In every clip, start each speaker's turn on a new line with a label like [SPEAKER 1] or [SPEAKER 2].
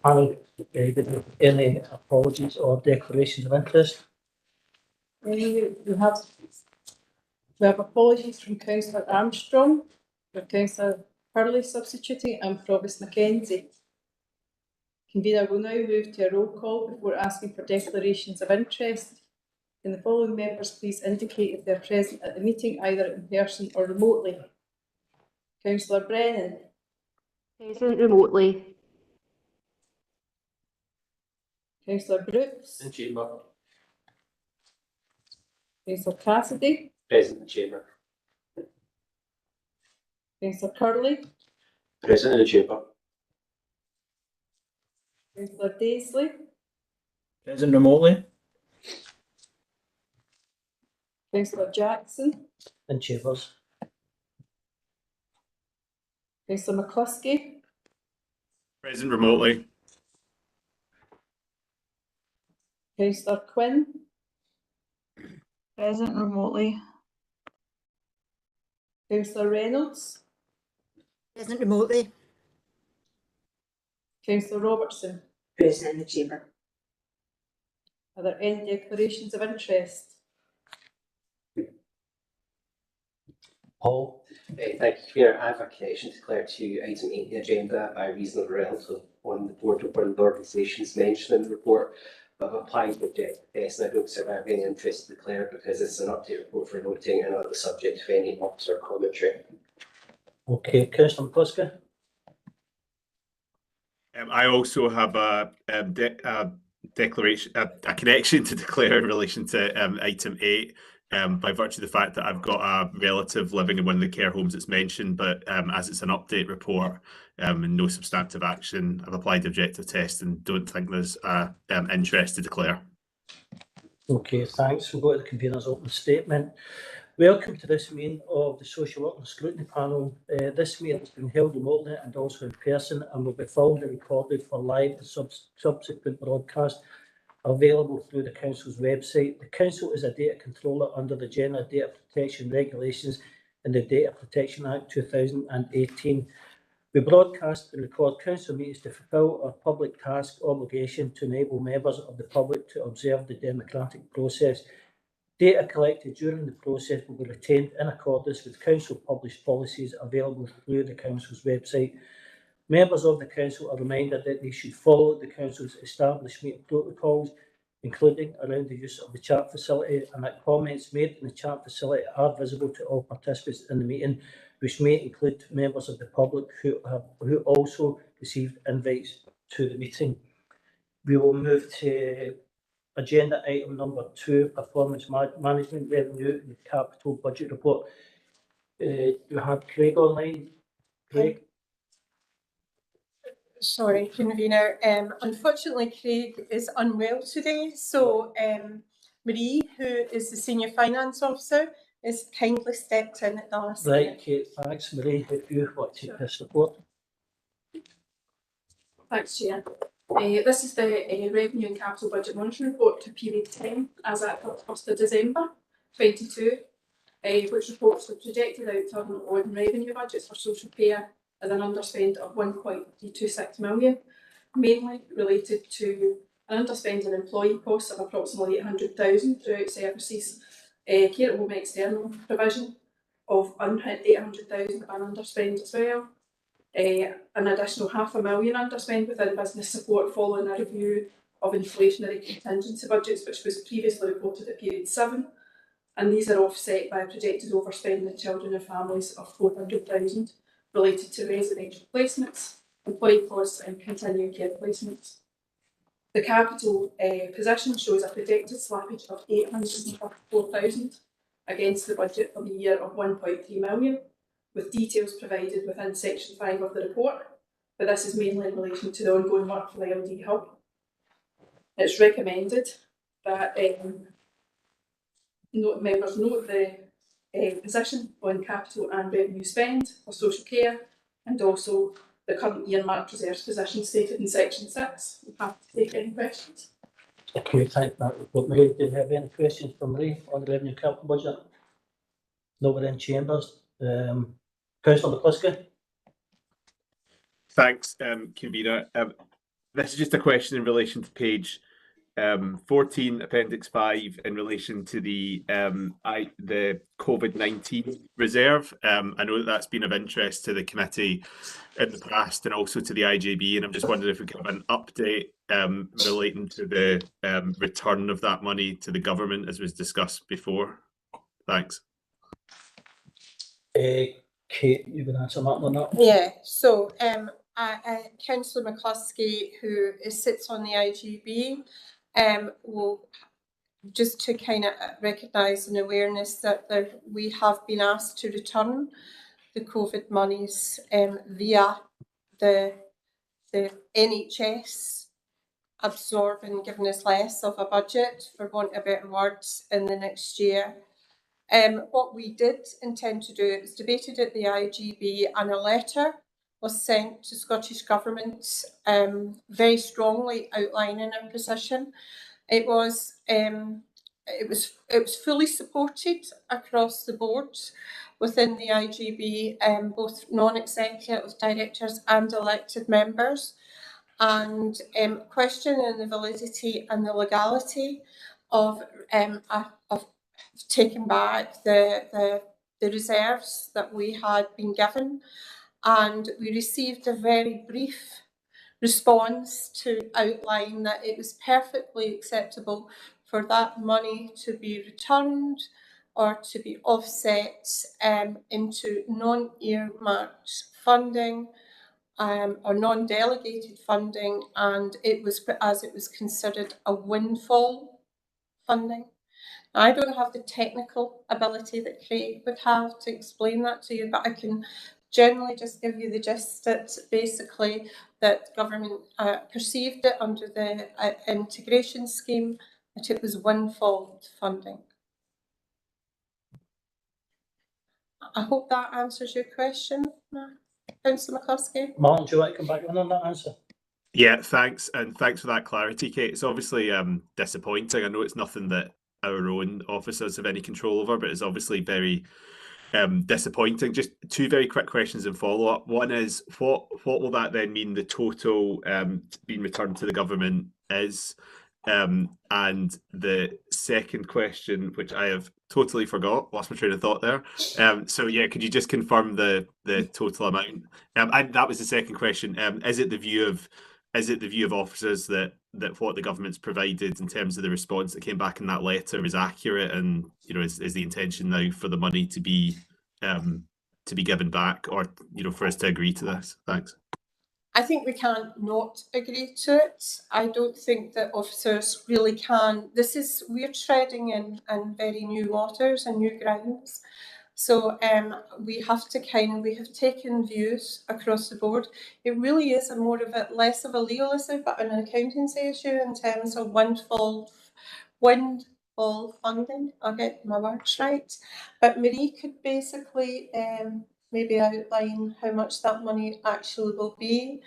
[SPEAKER 1] Panel, any apologies or declarations of interest?
[SPEAKER 2] We have apologies from Councillor Armstrong, for Councillor Hurley substituting, and Provost Mackenzie. Convener will now move to a roll call before asking for declarations of interest. Can the following members please indicate if they are present at the meeting, either in person or remotely? Councillor Brennan.
[SPEAKER 3] Present remotely.
[SPEAKER 2] Councillor Brooks.
[SPEAKER 4] In chamber.
[SPEAKER 2] Councillor Cassidy.
[SPEAKER 4] Present in chamber.
[SPEAKER 2] Councillor Curley.
[SPEAKER 4] Present in the chamber.
[SPEAKER 2] Councillor Daisley.
[SPEAKER 1] Present remotely.
[SPEAKER 2] Councillor Jackson.
[SPEAKER 1] In chambers.
[SPEAKER 2] Councillor McCluskey.
[SPEAKER 4] Present remotely.
[SPEAKER 2] Councillor Quinn.
[SPEAKER 3] Present remotely.
[SPEAKER 2] Councillor Reynolds.
[SPEAKER 5] Present remotely.
[SPEAKER 2] Councillor Robertson.
[SPEAKER 5] Present in the chamber.
[SPEAKER 2] Are there any declarations of interest?
[SPEAKER 1] Paul.
[SPEAKER 4] Thank you, Chair. I have a connection declared to item 8 of the agenda by reason of relative on the board of one of the organisations mentioned in the report. But I've applied to object to this, and I don't see I have any interest to declare it because it's an update report for voting and not the subject of any officer commentary.
[SPEAKER 1] Okay, Councillor McCluskey.
[SPEAKER 6] I also have a declaration, a connection to declare in relation to item 8, by virtue of the fact that I've got a relative living in one of the care homes that's mentioned, but as it's an update report and no substantive action, I've applied the objective test and don't think there's interest to declare.
[SPEAKER 1] Okay, thanks. We'll go to the convener's open statement. Welcome to this meeting of the Social Work and Scrutiny Panel. This meeting has been held remotely and also in person and will be filmed and recorded for live and subsequent broadcast available through the Council's website. The Council is a data controller under the General Data Protection Regulations and the Data Protection Act 2018. We broadcast and record Council meetings to fulfil our public task obligation to enable members of the public to observe the democratic process. Data collected during the process will be retained in accordance with Council published policies available through the Council's website. Members of the Council are reminded that they should follow the Council's established meeting protocols, including around the use of the chat facility, and that comments made in the chat facility are visible to all participants in the meeting, which may include members of the public who also received invites to the meeting. We will move to agenda item number 2, performance management revenue and capital budget report. You have Craig online. Craig.
[SPEAKER 7] Sorry, convener. Unfortunately, Craig is unwell today, so Marie, who is the senior finance officer, has kindly stepped in at the last minute.
[SPEAKER 1] Right, Kate, thanks, Marie. If you want to take this report.
[SPEAKER 8] Thanks, Chair. This is the Revenue and Capital Budget Monitoring Report to period 10 as at 1st of December 22, which reports the projected outturn on revenue budgets for social care as an underspend of 1.326 million, mainly related to an underspend in employee costs of approximately 800,000 throughout services, care at home external provision of 800,000 and underspend as well. An additional $500,000 underspend within business support following a review of inflationary contingency budgets, which was previously reported at period 7, and these are offset by a projected overspend in children and families of 400,000 related to residential placements, employee costs and continuing care placements. The capital position shows a projected slippage of 834,000 against the budget for the year of 1.3 million. With details provided within section 5 of the report, but this is mainly in relation to the ongoing work for the LD Hub. It's recommended that members note the position on capital and revenue spend for social care, and also the current earmarked reserves position stated in section 6. I'm happy to take any questions.
[SPEAKER 1] Okay, thank that report. Marie, do you have any questions for Marie on the revenue capital budget? Nobody in chambers. Councillor McCluskey.
[SPEAKER 6] Thanks, convener. This is just a question in relation to page 14, Appendix 5, in relation to the COVID-19 reserve. I know that that's been of interest to the committee in the past and also to the IJB, and I'm just wondering if we could have an update relating to the return of that money to the government as was discussed before. Thanks.
[SPEAKER 1] Kate, you can answer that on that.
[SPEAKER 7] Yeah, so Councillor McCluskey, who sits on the IGB, will just to kind of recognise an awareness that we have been asked to return the COVID monies via the NHS absorbing, giving us less of a budget, for want of better words, in the next year. What we did intend to do, it was debated at the IGB, and a letter was sent to Scottish Government very strongly outlining our position. It was fully supported across the board within the IGB, both non-executive directors and elected members, and questioning the validity and the legality of taking back the reserves that we had been given. And we received a very brief response to outline that it was perfectly acceptable for that money to be returned or to be offset into non-earmarked funding or non-delegated funding, and it was considered a windfall funding. I don't have the technical ability that Craig would have to explain that to you, but I can generally just give you the gist that basically that government perceived it under the integration scheme, that it was windfall funding. I hope that answers your question, Councillor McCluskey.
[SPEAKER 1] Martin, do you want to come back in on that answer?
[SPEAKER 6] Yeah, thanks, and thanks for that clarity, Kate. It's obviously disappointing. I know it's nothing that our own officers have any control over, but it's obviously very disappointing. Just two very quick questions in follow-up. One is, what will that then mean the total being returned to the government is? And the second question, which I have totally forgot, lost my train of thought there. So yeah, could you just confirm the total amount? And that was the second question. Is it the view of officers that what the government's provided in terms of the response that came back in that letter is accurate, and is the intention now for the money to be given back, or for us to agree to this? Thanks.
[SPEAKER 7] I think we can't not agree to it. I don't think that officers really can. We're treading in very new waters and new grounds. So we have taken views across the board. It really is less of a legal issue, but an accountancy issue in terms of windfall funding. I'll get my words right. But Marie could basically maybe outline how much that money actually will be.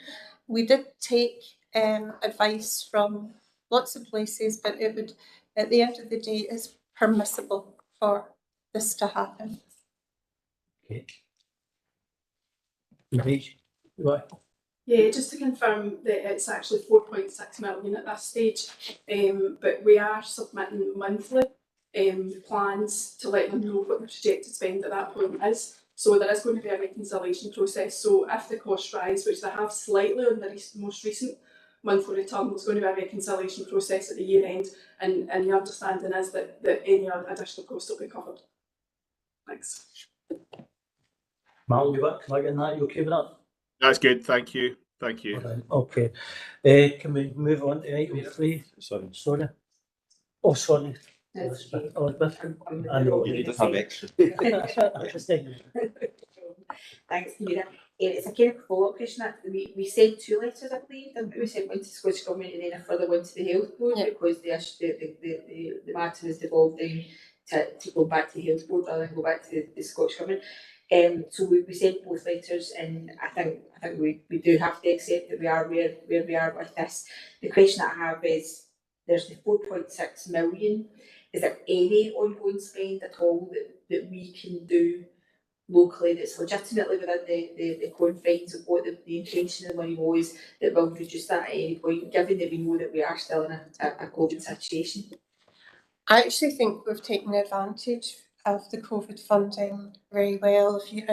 [SPEAKER 7] We did take advice from lots of places, but it would, at the end of the day, it's permissible for this to happen.
[SPEAKER 1] Okay. Marie, right.
[SPEAKER 8] Yeah, just to confirm that it's actually 4.6 million at this stage, but we are submitting monthly plans to let them know what the projected spend at that point is. So there is going to be a reconciliation process. So if the costs rise, which they have slightly on the most recent monthly return, there's going to be a reconciliation process at the year end, and the understanding is that any additional costs will be covered. Thanks.
[SPEAKER 1] Martin, you want to come back in that? You okay with that?
[SPEAKER 6] That's good. Thank you. Thank you.
[SPEAKER 1] Right, okay. Can we move on to item 3? Sorry. Oh, sorry. Elizabeth. I know.
[SPEAKER 9] You need to have extra.
[SPEAKER 5] Thanks, Camilla. It's a kind of follow-up question. We sent 2 letters, I believe. We sent one to Scottish Government and then a further one to the Health Board, because the matter is devolving to go back to the Health Board rather than go back to the Scottish Government. So we sent both letters, and I think we do have to accept that we are where we are with this. The question I have is, there's the 4.6 million. Is there any ongoing spend at all that we can do locally that's legitimately within the confines of what the intention of the money was, that will reduce that at any point, given that we know that we are still in a COVID situation.
[SPEAKER 7] I actually think we've taken advantage of the COVID funding very well, if you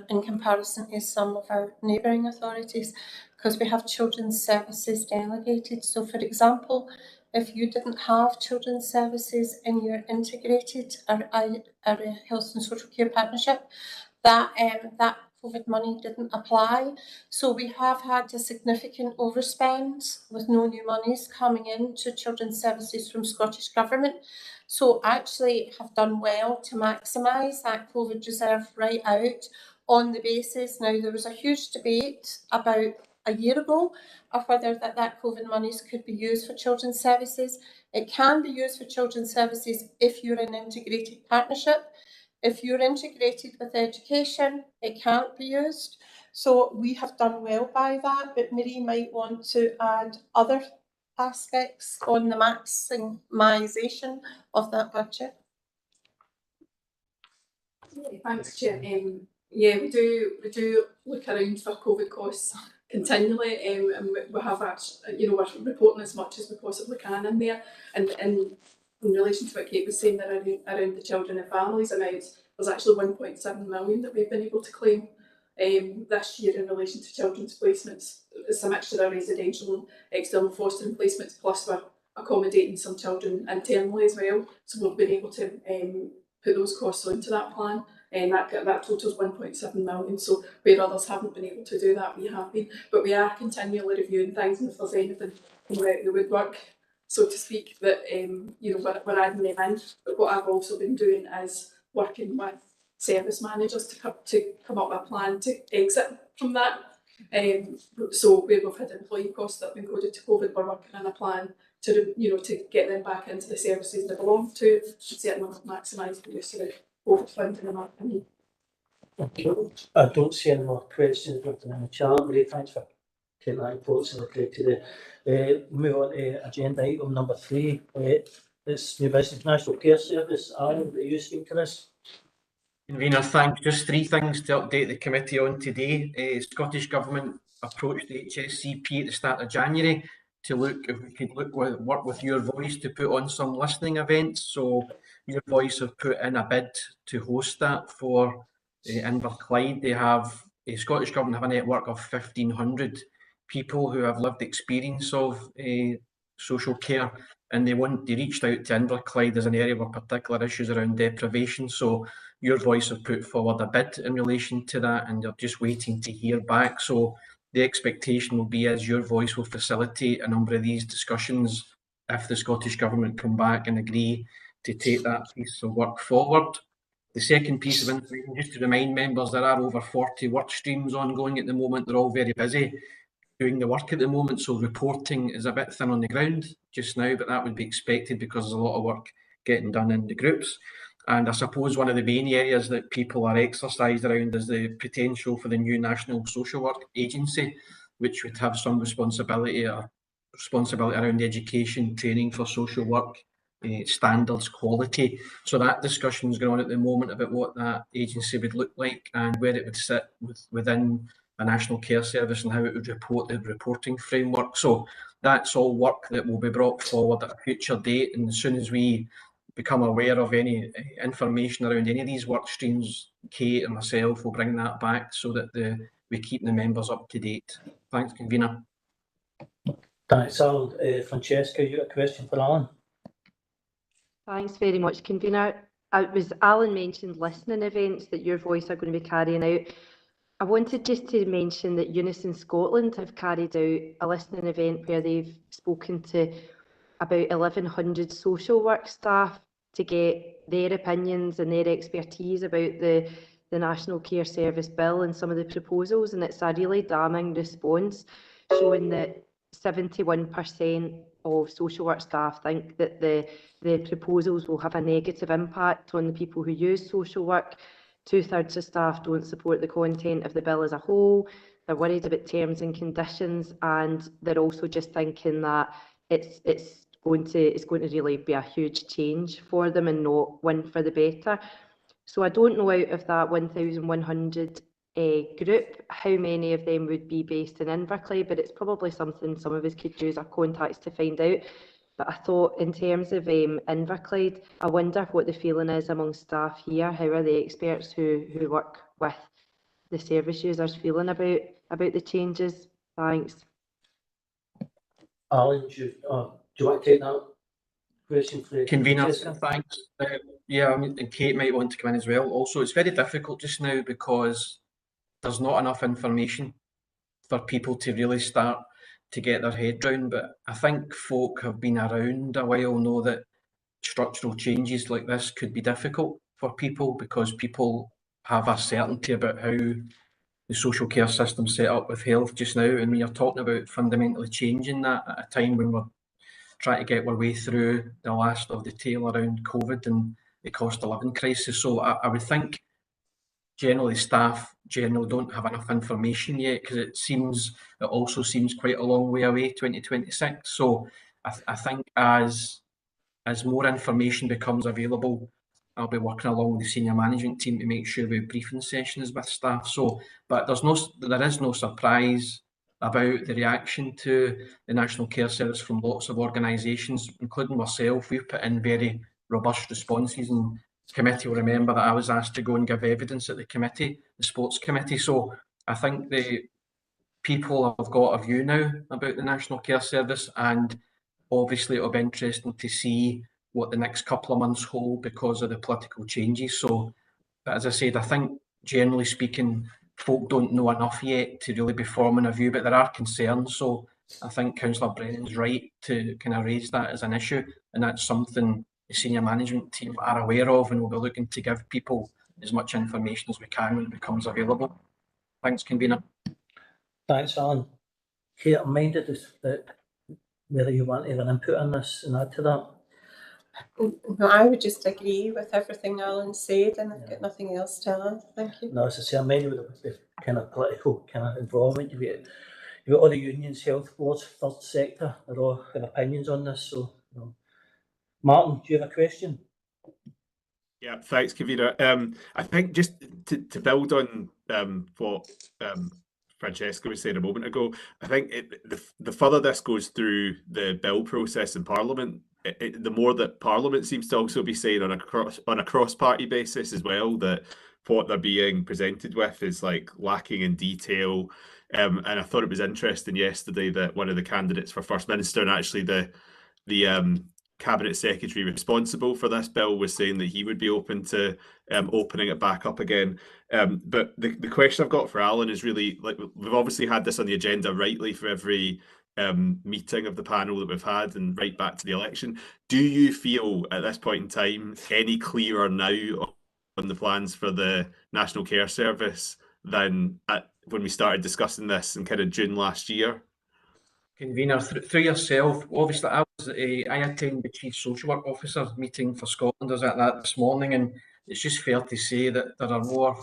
[SPEAKER 7] in comparison to some of our neighbouring authorities, because we have children's services delegated. So, for example, if you didn't have children's services in your integrated or health and social care partnership, that COVID money didn't apply. So we have had a significant overspend with no new monies coming in to children's services from Scottish Government. So actually have done well to maximise that COVID reserve right out on the basis. Now, there was a huge debate about a year ago of whether that COVID monies could be used for children's services. It can be used for children's services if you're in integrated partnership. If you're integrated with education, it can't be used. So we have done well by that, but Marie might want to add other aspects on the maximisation of that budget.
[SPEAKER 8] Thanks, Chair. Yeah, we do look around for COVID costs continually, and we have actually, we're reporting as much as we possibly can in there. And in relation to what Kate was saying around the children and families amounts, there's actually 1.7 million that we've been able to claim this year in relation to children's placements. It's a mixture of residential and external fostering placements, plus we're accommodating some children internally as well. So we've been able to put those costs onto that plan, and that totals 1.7 million. So where others haven't been able to do that, we have been. But we are continually reviewing things, and if there's anything out the woodwork, so to speak, that we're adding them in. But what I've also been doing is working with service managers to come up with a plan to exit from that. So where we've had employee costs that have been coded to COVID, we're working on a plan to get them back into the services they belong to, certainly maximise the use of the COVID funding in our opinion.
[SPEAKER 1] I don't see any more questions written in the chat. Marie, thanks for taking that unfortunately today. Move on to agenda item number 3. It's New Business National Care Service. Alan, do you speak to this?
[SPEAKER 9] Convener, thanks. Just 3 things to update the committee on today. Scottish Government approached the HSCP at the start of January to look if we could work with Your Voice to put on some listening events. So Your Voice have put in a bid to host that for Inverclyde. They have Scottish Government have a network of 1,500 people who have lived experience of social care, and they reached out to Inverclyde as an area with particular issues around deprivation. So Your Voice have put forward a bid in relation to that, and they're just waiting to hear back. So the expectation will be as Your Voice will facilitate a number of these discussions if the Scottish Government come back and agree to take that piece of work forward. The second piece of information, just to remind members, there are over 40 work streams ongoing at the moment. They're all very busy doing the work at the moment, so reporting is a bit thin on the ground just now, but that would be expected because there's a lot of work getting done in the groups. And I suppose one of the main areas that people are exercised around is the potential for the new National Social Work Agency, which would have some responsibility around education, training for social work, standards, quality. So that discussion is going on at the moment about what that agency would look like and where it would sit within a National Care Service and how it would report the reporting framework. So that's all work that will be brought forward at a future date, and as soon as we become aware of any information around any of these work streams, Kate and myself will bring that back so that we keep the members up to date. Thanks, Convener.
[SPEAKER 1] Thanks, Alan. Francesca, you got a question for Alan?
[SPEAKER 3] Thanks very much, Convener. It was Alan mentioned listening events that Your Voice are going to be carrying out. I wanted just to mention that Unison Scotland have carried out a listening event where they've spoken to about 1,100 social work staff to get their opinions and their expertise about the National Care Service Bill and some of the proposals, and it's a really damning response showing that 71% of social work staff think that the proposals will have a negative impact on the people who use social work. 2/3 of staff don't support the content of the bill as a whole. They're worried about terms and conditions, and they're also just thinking that it's going to really be a huge change for them and not one for the better. So I don't know out of that 1,100 group, how many of them would be based in Invercleigh, but it's probably something some of us could use our contacts to find out. But I thought in terms of Invercleigh, I wonder what the feeling is among staff here. How are the experts who work with the service users feeling about the changes? Thanks.
[SPEAKER 1] Alan, do you want to take that question for
[SPEAKER 9] Convener,
[SPEAKER 1] Francesca?
[SPEAKER 9] thanks. Yeah, I mean, and Kate might want to come in as well. Also, it's very difficult just now because there's not enough information for people to really start to get their head round. But I think folk have been around a while know that structural changes like this could be difficult for people because people have a certainty about how the social care system's set up with health just now. And we are talking about fundamentally changing that at a time when we're trying to get our way through the last of the tail around COVID and the cost of living crisis. So I would think generally staff generally don't have enough information yet because it also seems quite a long way away, 2026. So I think as more information becomes available, I'll be working along with the senior management team to make sure we have briefing sessions with staff. So, but there is no surprise about the reaction to the National Care Service from lots of organisations, including myself. We've put in very robust responses, and the committee will remember that I was asked to go and give evidence at the sports committee. So I think the people have got a view now about the National Care Service, and obviously it'll be interesting to see what the next couple of months hold because of the political changes. So, but as I said, I think generally speaking, folk don't know enough yet to really be forming a view, but there are concerns. So I think Councillor Brennan's right to kind of raise that as an issue, and that's something the senior management team are aware of, and we'll be looking to give people as much information as we can when it becomes available. Thanks, Convener.
[SPEAKER 1] Thanks, Alan. Kate, I'm minded that whether you want to have an input on this and add to that.
[SPEAKER 7] No, I would just agree with everything Alan said, and I've got nothing else to add. Thank you.
[SPEAKER 1] No, as I say, I'm minded with the kind of political kind of involvement. You've got all the unions, health boards, third sector, they all have opinions on this. So, you know. Martin, do you have a question?
[SPEAKER 6] Yeah, thanks, Kavita. I think just to build on what Francesca was saying a moment ago, I think the further this goes through the bill process in Parliament, the more that Parliament seems to also be saying on a cross-party basis as well that what they're being presented with is like lacking in detail. And I thought it was interesting yesterday that one of the candidates for First Minister and actually the Cabinet Secretary responsible for this bill was saying that he would be open to opening it back up again. But the question I've got for Alan is really, like, we've obviously had this on the agenda rightly for every meeting of the panel that we've had and right back to the election. Do you feel at this point in time any clearer now on the plans for the National Care Service than when we started discussing this in kind of June last year?
[SPEAKER 9] Convener, through yourself, obviously I attend the Chief Social Work Officer meeting for Scotland. I was at that this morning, and it's just fair to say that there are more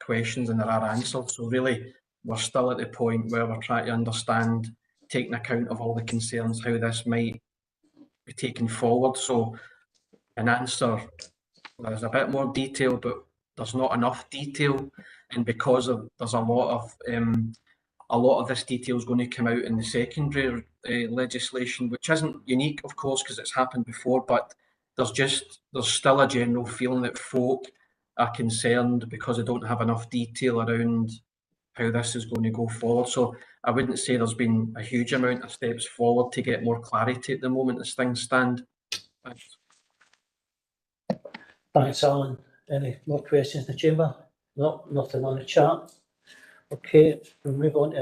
[SPEAKER 9] questions than there are answers. So really, we're still at the point where we're trying to understand, taking account of all the concerns, how this might be taken forward. So an answer, there's a bit more detail, but there's not enough detail, and because there's a lot of this detail is going to come out in the secondary legislation, which isn't unique, of course, because it's happened before, but there's still a general feeling that folk are concerned because they don't have enough detail around how this is going to go forward. So I wouldn't say there's been a huge amount of steps forward to get more clarity at the moment as things stand. Thanks.
[SPEAKER 1] Thanks, Alan. Any more questions in the chamber? No, nothing on the chat. Okay, we'll move on to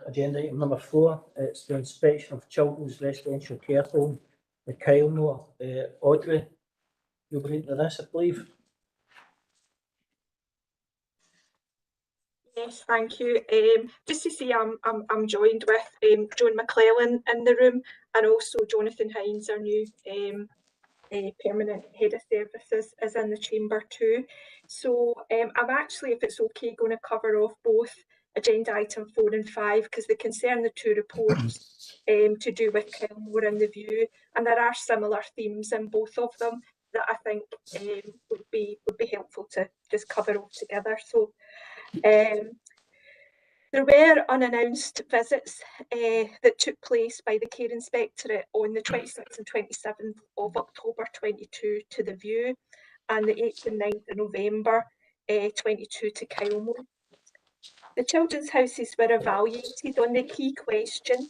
[SPEAKER 1] agenda item number 4. It's the inspection of children's residential care home, the Kylemore. Audrey, you'll be into this, I believe.
[SPEAKER 10] Yes, thank you. Just to say, I'm joined with Joan McClellan in the room, and also Jonathan Hines, our new permanent head of services, is in the chamber too. So I'm actually, if it's okay, going to cover off both agenda item 4 and 5 because they concern the two reports to do with Kylemore and the View, and there are similar themes in both of them. that I think would be helpful to just cover all together. So there were unannounced visits that took place by the Care Inspectorate on the 26th and 27th of October 22 to the View, and the 8th and 9th of November 22 to Kylemore. The children's houses were evaluated on the key question: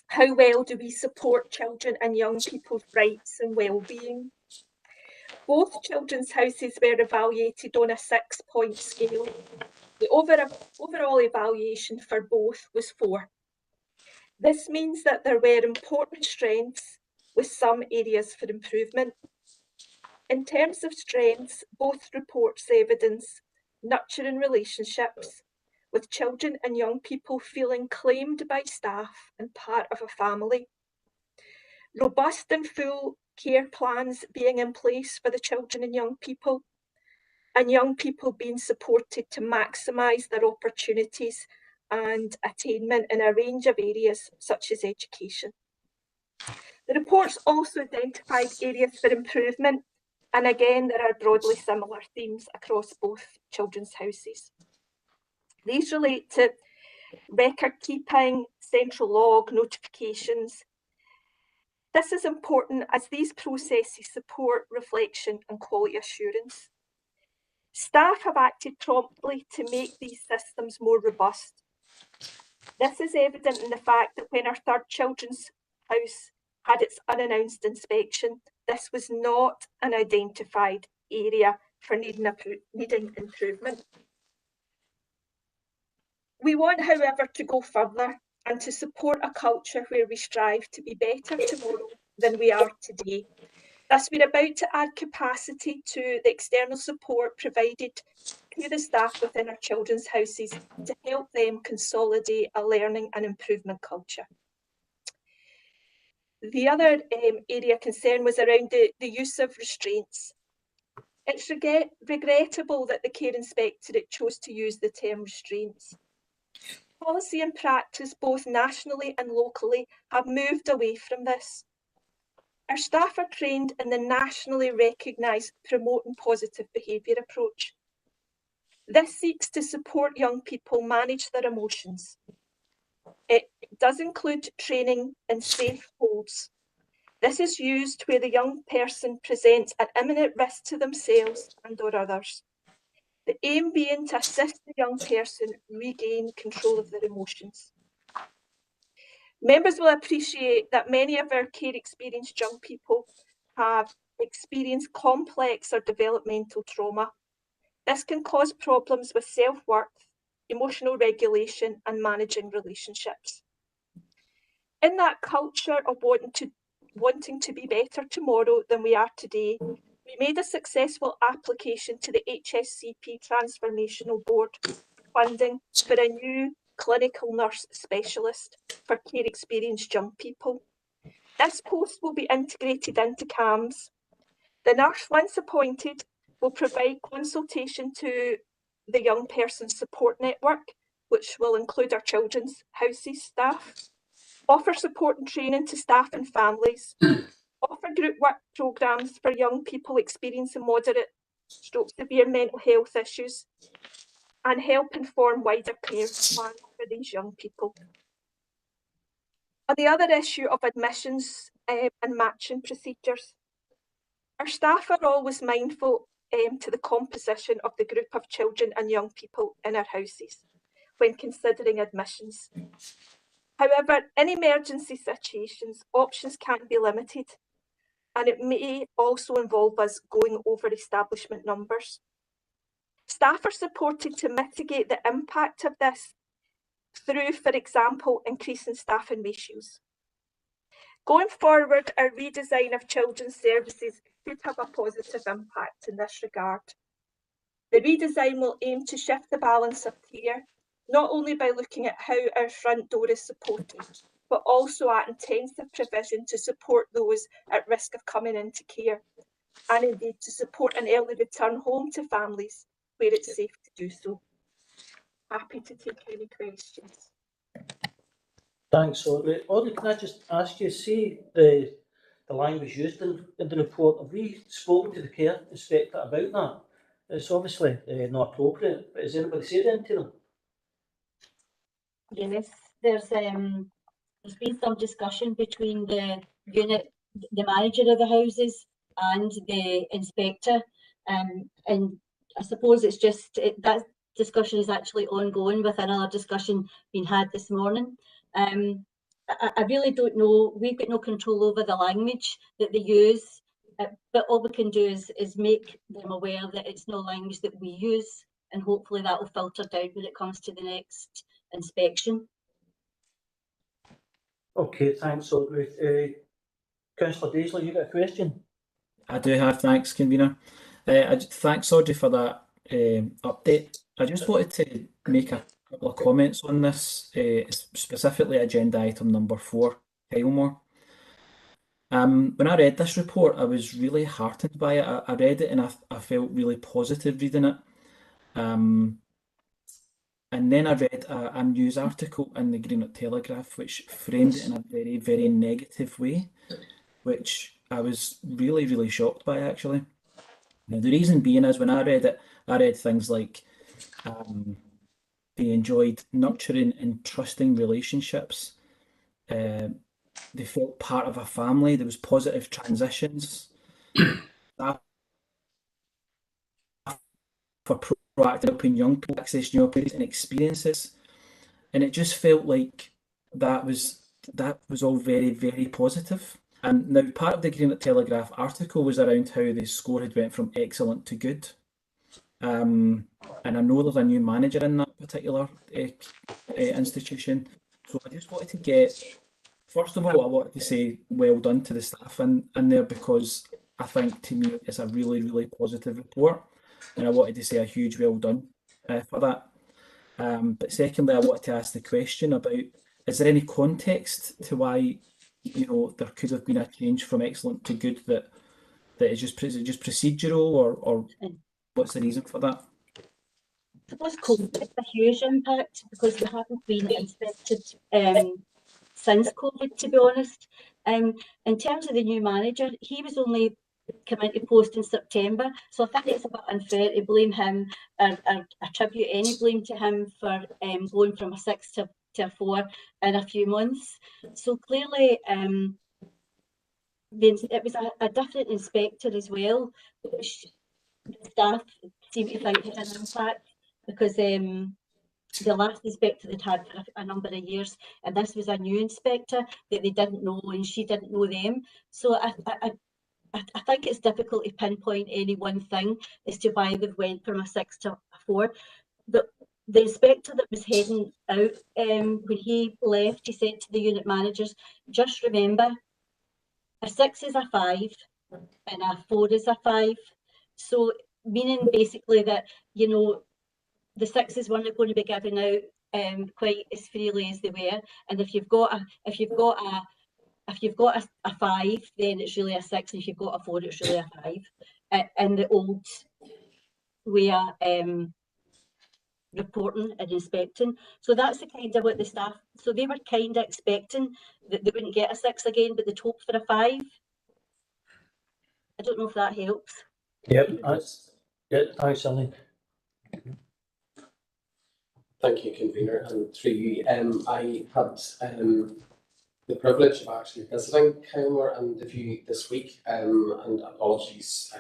[SPEAKER 10] how well do we support children and young people's rights and well-being? Both children's houses were evaluated on a 6-point scale. The overall evaluation for both was 4. This means that there were important strengths with some areas for improvement. In terms of strengths, both reports evidence nurturing relationships, with children and young people feeling claimed by staff and part of a family. Robust and full care plans being in place for the children and young people being supported to maximise their opportunities and attainment in a range of areas such as education. The reports also identified areas for improvement, and again there are broadly similar themes across both children's houses. These relate to record keeping, central log, notifications. This is important as these processes support reflection and quality assurance. Staff have acted promptly to make these systems more robust. This is evident in the fact that when our third children's house had its unannounced inspection, this was not an identified area for needing improvement. We want, however, to go further and to support a culture where we strive to be better tomorrow than we are today. Thus, we're about to add capacity to the external support provided to the staff within our children's houses to help them consolidate a learning and improvement culture. The other area of concern was around the use of restraints. It's regrettable that the Care Inspectorate chose to use the term restraints. Policy and practice, both nationally and locally, have moved away from this. Our staff are trained in the nationally recognised promoting positive behaviour approach. This seeks to support young people manage their emotions. It does include training in safe holds. This is used where the young person presents an imminent risk to themselves and or others. The aim being to assist the young person regain control of their emotions. Members will appreciate that many of our care experienced young people have experienced complex or developmental trauma. This can cause problems with self-worth, emotional regulation, and managing relationships. In that culture of wanting to be better tomorrow than we are today, we made a successful application to the HSCP Transformational Board funding for a new clinical nurse specialist for care experienced young people. This post will be integrated into CAMS. The nurse, once appointed, will provide consultation to the young person support network, which will include our children's houses staff, offer support and training to staff and families, offer group work programmes for young people experiencing moderate stroke severe mental health issues, and help inform wider care plans for these young people. On the other issue of admissions and matching procedures, our staff are always mindful to the composition of the group of children and young people in our houses when considering admissions. However, in emergency situations, options can be limited, and it may also involve us going over establishment numbers. Staff are supported to mitigate the impact of this through, for example, increasing staffing ratios. Going forward, our redesign of children's services could have a positive impact in this regard. The redesign will aim to shift the balance of care, not only by looking at how our front door is supported, but also at intensive provision to support those at risk of coming into care, and indeed to support an early return home to families where it's safe to do so. Happy to take any questions.
[SPEAKER 1] Thanks, Audrey. Audrey, can I just ask you, see the the language used in the report. Have we spoken to the care inspector about that? It's obviously not appropriate, but has anybody said anything to them?
[SPEAKER 11] Yes, there's been some discussion between the manager of the houses and the inspector, and I suppose it's just that discussion is actually ongoing with another discussion being had this morning. I really don't know. We've got no control over the language that they use, but all we can do is make them aware that it's no language that we use, and hopefully that will filter down when it comes to the next inspection.
[SPEAKER 1] Okay, thanks. So, Councillor Daisley, you got a question?
[SPEAKER 12] I do have, thanks, convener. Thanks, Audrey, for that update. I just wanted to make a couple of comments on this, specifically agenda item number 4, Kylemore. When I read this report, I was really heartened by it. I read it and I felt really positive reading it. And then I read a news article in the Greenock Telegraph which framed it in a very, very negative way, which I was really, really shocked by, actually. Now, the reason being is when I read it, I read things like they enjoyed nurturing and trusting relationships. They felt part of a family. There was positive transitions. For proactive helping young people access new opportunities and experiences. And it just felt like that was all very, very positive. Now, part of the Greenock Telegraph article was around how the score had went from excellent to good. And I know there's a new manager in that particular institution. So I just wanted to get, first of all, I wanted to say well done to the staff in there, because I think, to me, it's a really, really positive report. And I wanted to say a huge well done for that. But secondly, I wanted to ask the question about, is there any context to why, there could have been a change from excellent to good that is it just procedural, or what's the reason for that?
[SPEAKER 11] I suppose COVID has a huge impact because we haven't been inspected since COVID, to be honest. In terms of the new manager, he was only come into post in September, so I think it's a bit unfair to blame him or attribute any blame to him for going from a 6 to a 4 in a few months. So clearly it was a different inspector as well, which the staff seem to think had an impact, because the last inspector they'd had for a number of years, and this was a new inspector that they didn't know, and she didn't know them. So I think it's difficult to pinpoint any one thing as to why they've went from a 6 to a 4. The inspector that was heading out, when he left, he said to the unit managers, just remember, a 6 is a 5 and a 4 is a 5. So meaning basically that, the 6s weren't going to be given out quite as freely as they were. And if you've got a 5, then it's really a 6, and if you've got a 4, it's really a 5. In the old way of reporting and inspecting. So that's the kind of what the staff, so they were kind of expecting that they wouldn't get a 6 again, but they'd hoped for a 5. I don't know if that helps.
[SPEAKER 1] Yep, thanks, Ellen.
[SPEAKER 4] Thank you, convener, and through you. I had the privilege of actually visiting Kylemore and the View this week, and apologies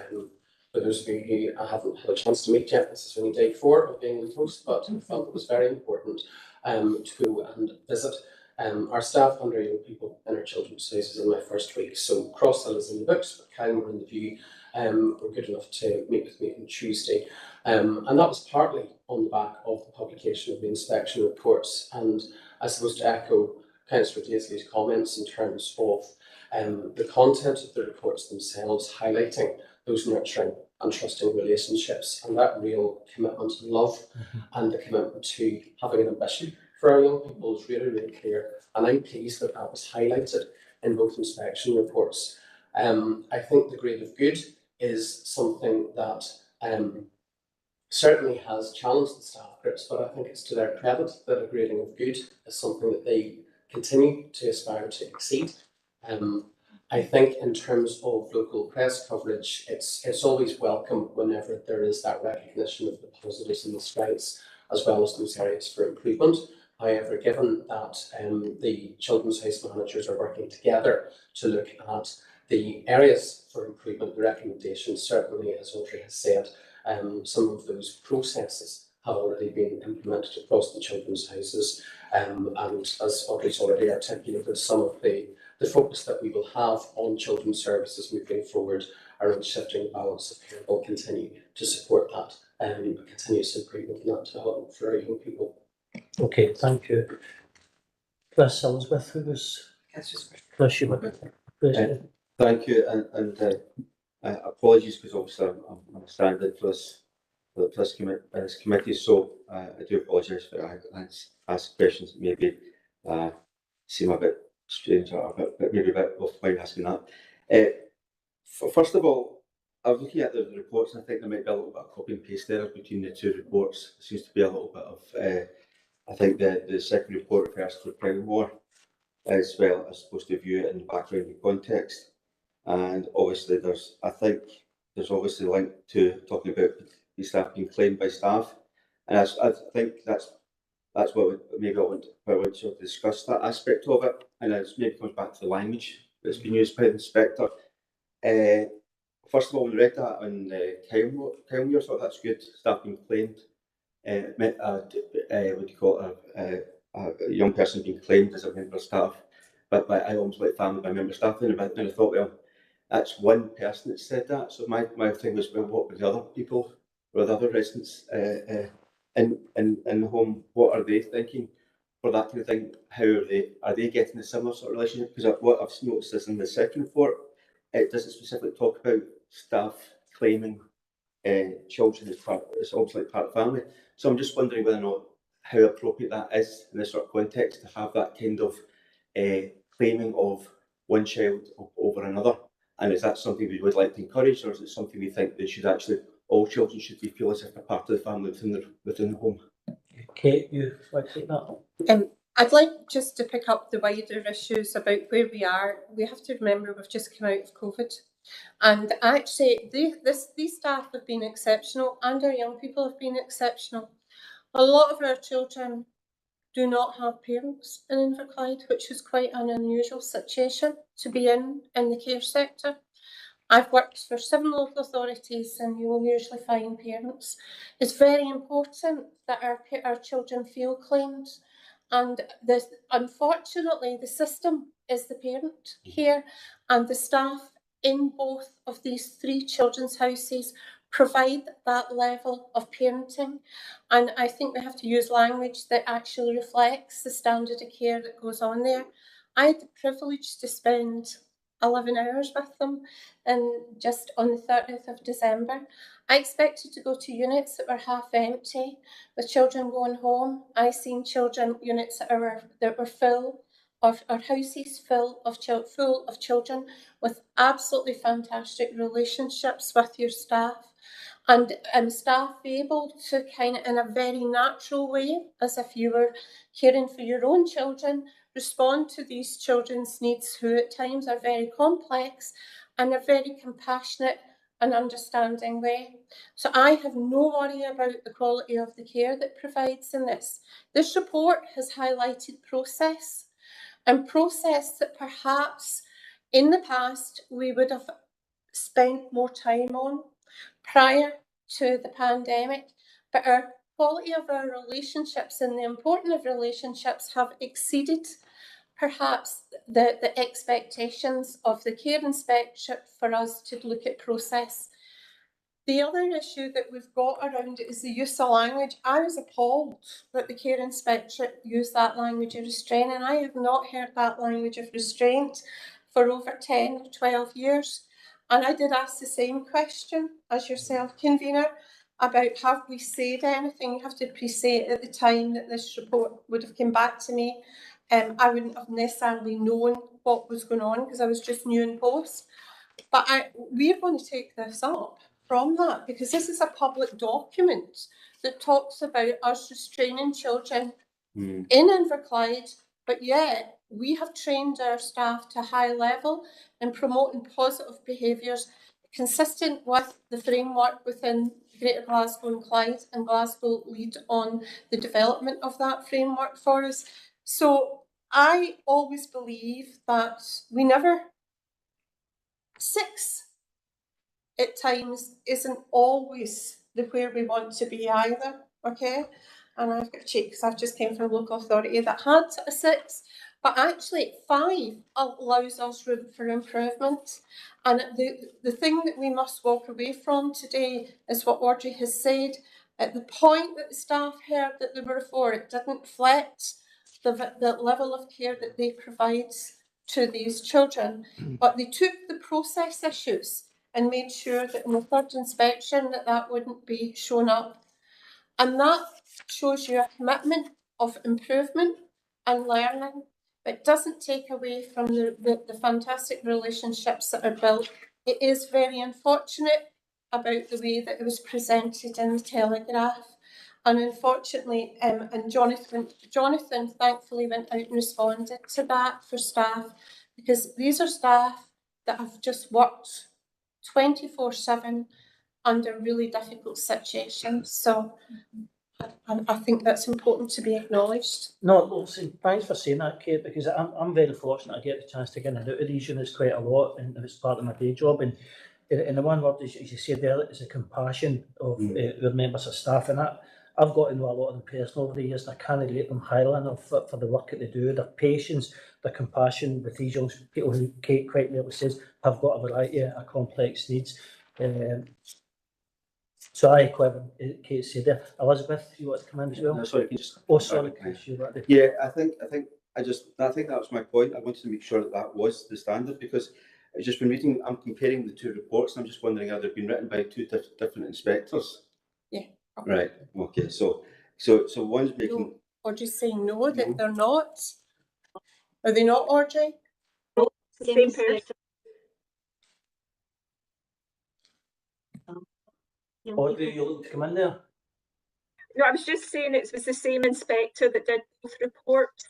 [SPEAKER 4] for those of you who I haven't had a chance to meet yet. This is only day 4 of being the host, but I felt it was very important to go and visit our staff and our young people in our children's houses in my first week. So Cross Hill is in the books, but Kylemore and the View were good enough to meet with me on Tuesday. And that was partly on the back of the publication of the inspection reports. And I suppose to echo Councillor Daisley's comments in terms of the content of the reports themselves, highlighting those nurturing and trusting relationships, and that real commitment to love and the commitment to having an ambition for our young people is really, really clear. And I'm pleased that that was highlighted in both inspection reports. I think the grade of good is something that certainly has challenged the staff groups, but I think it's to their credit that a grading of good is something that they continue to aspire to exceed. I think in terms of local press coverage, it's always welcome whenever there is that recognition of the positives and the strengths, as well as those areas for improvement. However, given that the Children's House managers are working together to look at the areas for improvement, the recommendations, certainly, as Audrey has said, some of those processes have already been implemented across the children's houses, and as Audrey's already articulated, some of the focus that we will have on children's services moving forward around shifting the balance of care will continue to support that continuous improvement in that development for our young people.
[SPEAKER 1] Okay, thank you. Chris Ellsworth, who was Chris, you were
[SPEAKER 13] thank you, and apologies because obviously I'm standing for this committee, so I do apologise for I ask questions that maybe seem a bit strange or maybe a bit offline asking that. First of all, I was looking at the reports, and I think there might be a little bit of copy and paste there between the two reports. There seems to be a little bit of, I think the second report refers to the Crown War as well as supposed to view it in the background and context. And obviously I think there's obviously a link to talking about the staff being claimed by staff. And I think that's what maybe I want to discuss that aspect of it. And it maybe comes back to the language that's been used by the inspector. First of all, when we read that on Cowan, I thought that's good, staff being claimed. What do you call it? A young person being claimed as a member of staff, but I almost like family by member of staff. And I thought, well, that's one person that said that. So my thing was, well, what were the other people, or the other residents in the home? What are they thinking for that kind of thing? How are they getting a similar sort of relationship? Because what I've noticed is in the second report, it doesn't specifically talk about staff claiming children as part. It's almost like part of the family. So I'm just wondering whether or not how appropriate that is in this sort of context to have that kind of claiming of one child over another. And is that something we would like to encourage, or is it something we think they should actually, all children should feel as if they're part of the family within the home?
[SPEAKER 1] Kate, you like to take that?
[SPEAKER 7] I'd like just to pick up the wider issues about where we are. We have to remember we've just come out of COVID. And actually, these staff have been exceptional, and our young people have been exceptional. A lot of our children do not have parents in Inverclyde, which is quite an unusual situation to be in the care sector. I've worked for 7 local authorities, and you will usually find parents. It's very important that our children feel claimed, and unfortunately the system is the parent here, and the staff in both of these 3 children's houses provide that level of parenting, and I think we have to use language that actually reflects the standard of care that goes on there. I had the privilege to spend 11 hours with them, and just on the 30th of December. I expected to go to units that were half empty, with children going home. I seen units that were full, or houses full of children with absolutely fantastic relationships with your staff, and staff able to kind of, in a very natural way, as if you were caring for your own children, respond to these children's needs, who at times are very complex, and a very compassionate and understanding way. So I have no worry about the quality of the care that provides in this. This report has highlighted process, and process that perhaps in the past we would have spent more time on prior to the pandemic, but our quality of our relationships and the importance of relationships have exceeded perhaps the expectations of the care inspector for us to look at process. The other issue that we've got around it is the use of language. I was appalled that the care inspector used that language of restraint, and I have not heard that language of restraint for over 10 or 12 years. And I did ask the same question as yourself, convener, about have we said anything. You have to pre-say it at the time that this report would have come back to me. I wouldn't have necessarily known what was going on because I was just new in post. But we're going to take this up from that, because this is a public document that talks about us restraining children in Inverclyde, but yet we have trained our staff to a high level in promoting positive behaviours consistent with the framework within Greater Glasgow and Clyde, and Glasgow lead on the development of that framework for us. So I always believe that we never, 6 at times isn't always the where we want to be either, okay? And I've got to check because I've just came from a local authority that had a 6, but actually 5 allows us room for improvement. And the thing that we must walk away from today is what Audrey has said. At the point that the staff heard that they were for, it didn't reflect the level of care that they provide to these children, but they took the process issues and made sure that in the third inspection that wouldn't be shown up. And that shows you a commitment of improvement and learning, but doesn't take away from the fantastic relationships that are built. It is very unfortunate about the way that it was presented in the Telegraph. And unfortunately, and Jonathan thankfully went out and responded to that for staff, because these are staff that have just worked 24/7 under really difficult situations. So I think that's important to be acknowledged.
[SPEAKER 1] No, listen, thanks for saying that, Kate, because I'm very fortunate I get the chance to get in and out of these units quite a lot, and it's part of my day job. And the one word, as you said there, is the compassion of our members of staff, and that I've got to know a lot of them personally over the years, and I can't rate them highly enough for the work that they do, their patience, their compassion with these young people who Kate quite rightly says have got a variety of complex needs. So I echo everything Kate said there. Elizabeth, you want to come in as well?
[SPEAKER 13] No, sorry, can you just...
[SPEAKER 1] Oh, sorry, Chris, you want to...
[SPEAKER 13] Yeah, I think that was my point. I wanted to make sure that was the standard, because it's just been reading, I'm comparing the two reports, and I'm just wondering, have they been written by two different inspectors?
[SPEAKER 7] Yeah.
[SPEAKER 13] Right. Okay. So one's making.
[SPEAKER 7] No, Audrey's saying no, that they're not. Are they not, Audrey?
[SPEAKER 10] No, same person.
[SPEAKER 1] Audrey, you looking to come in there?
[SPEAKER 10] No, I was just saying it was the same inspector that did both reports.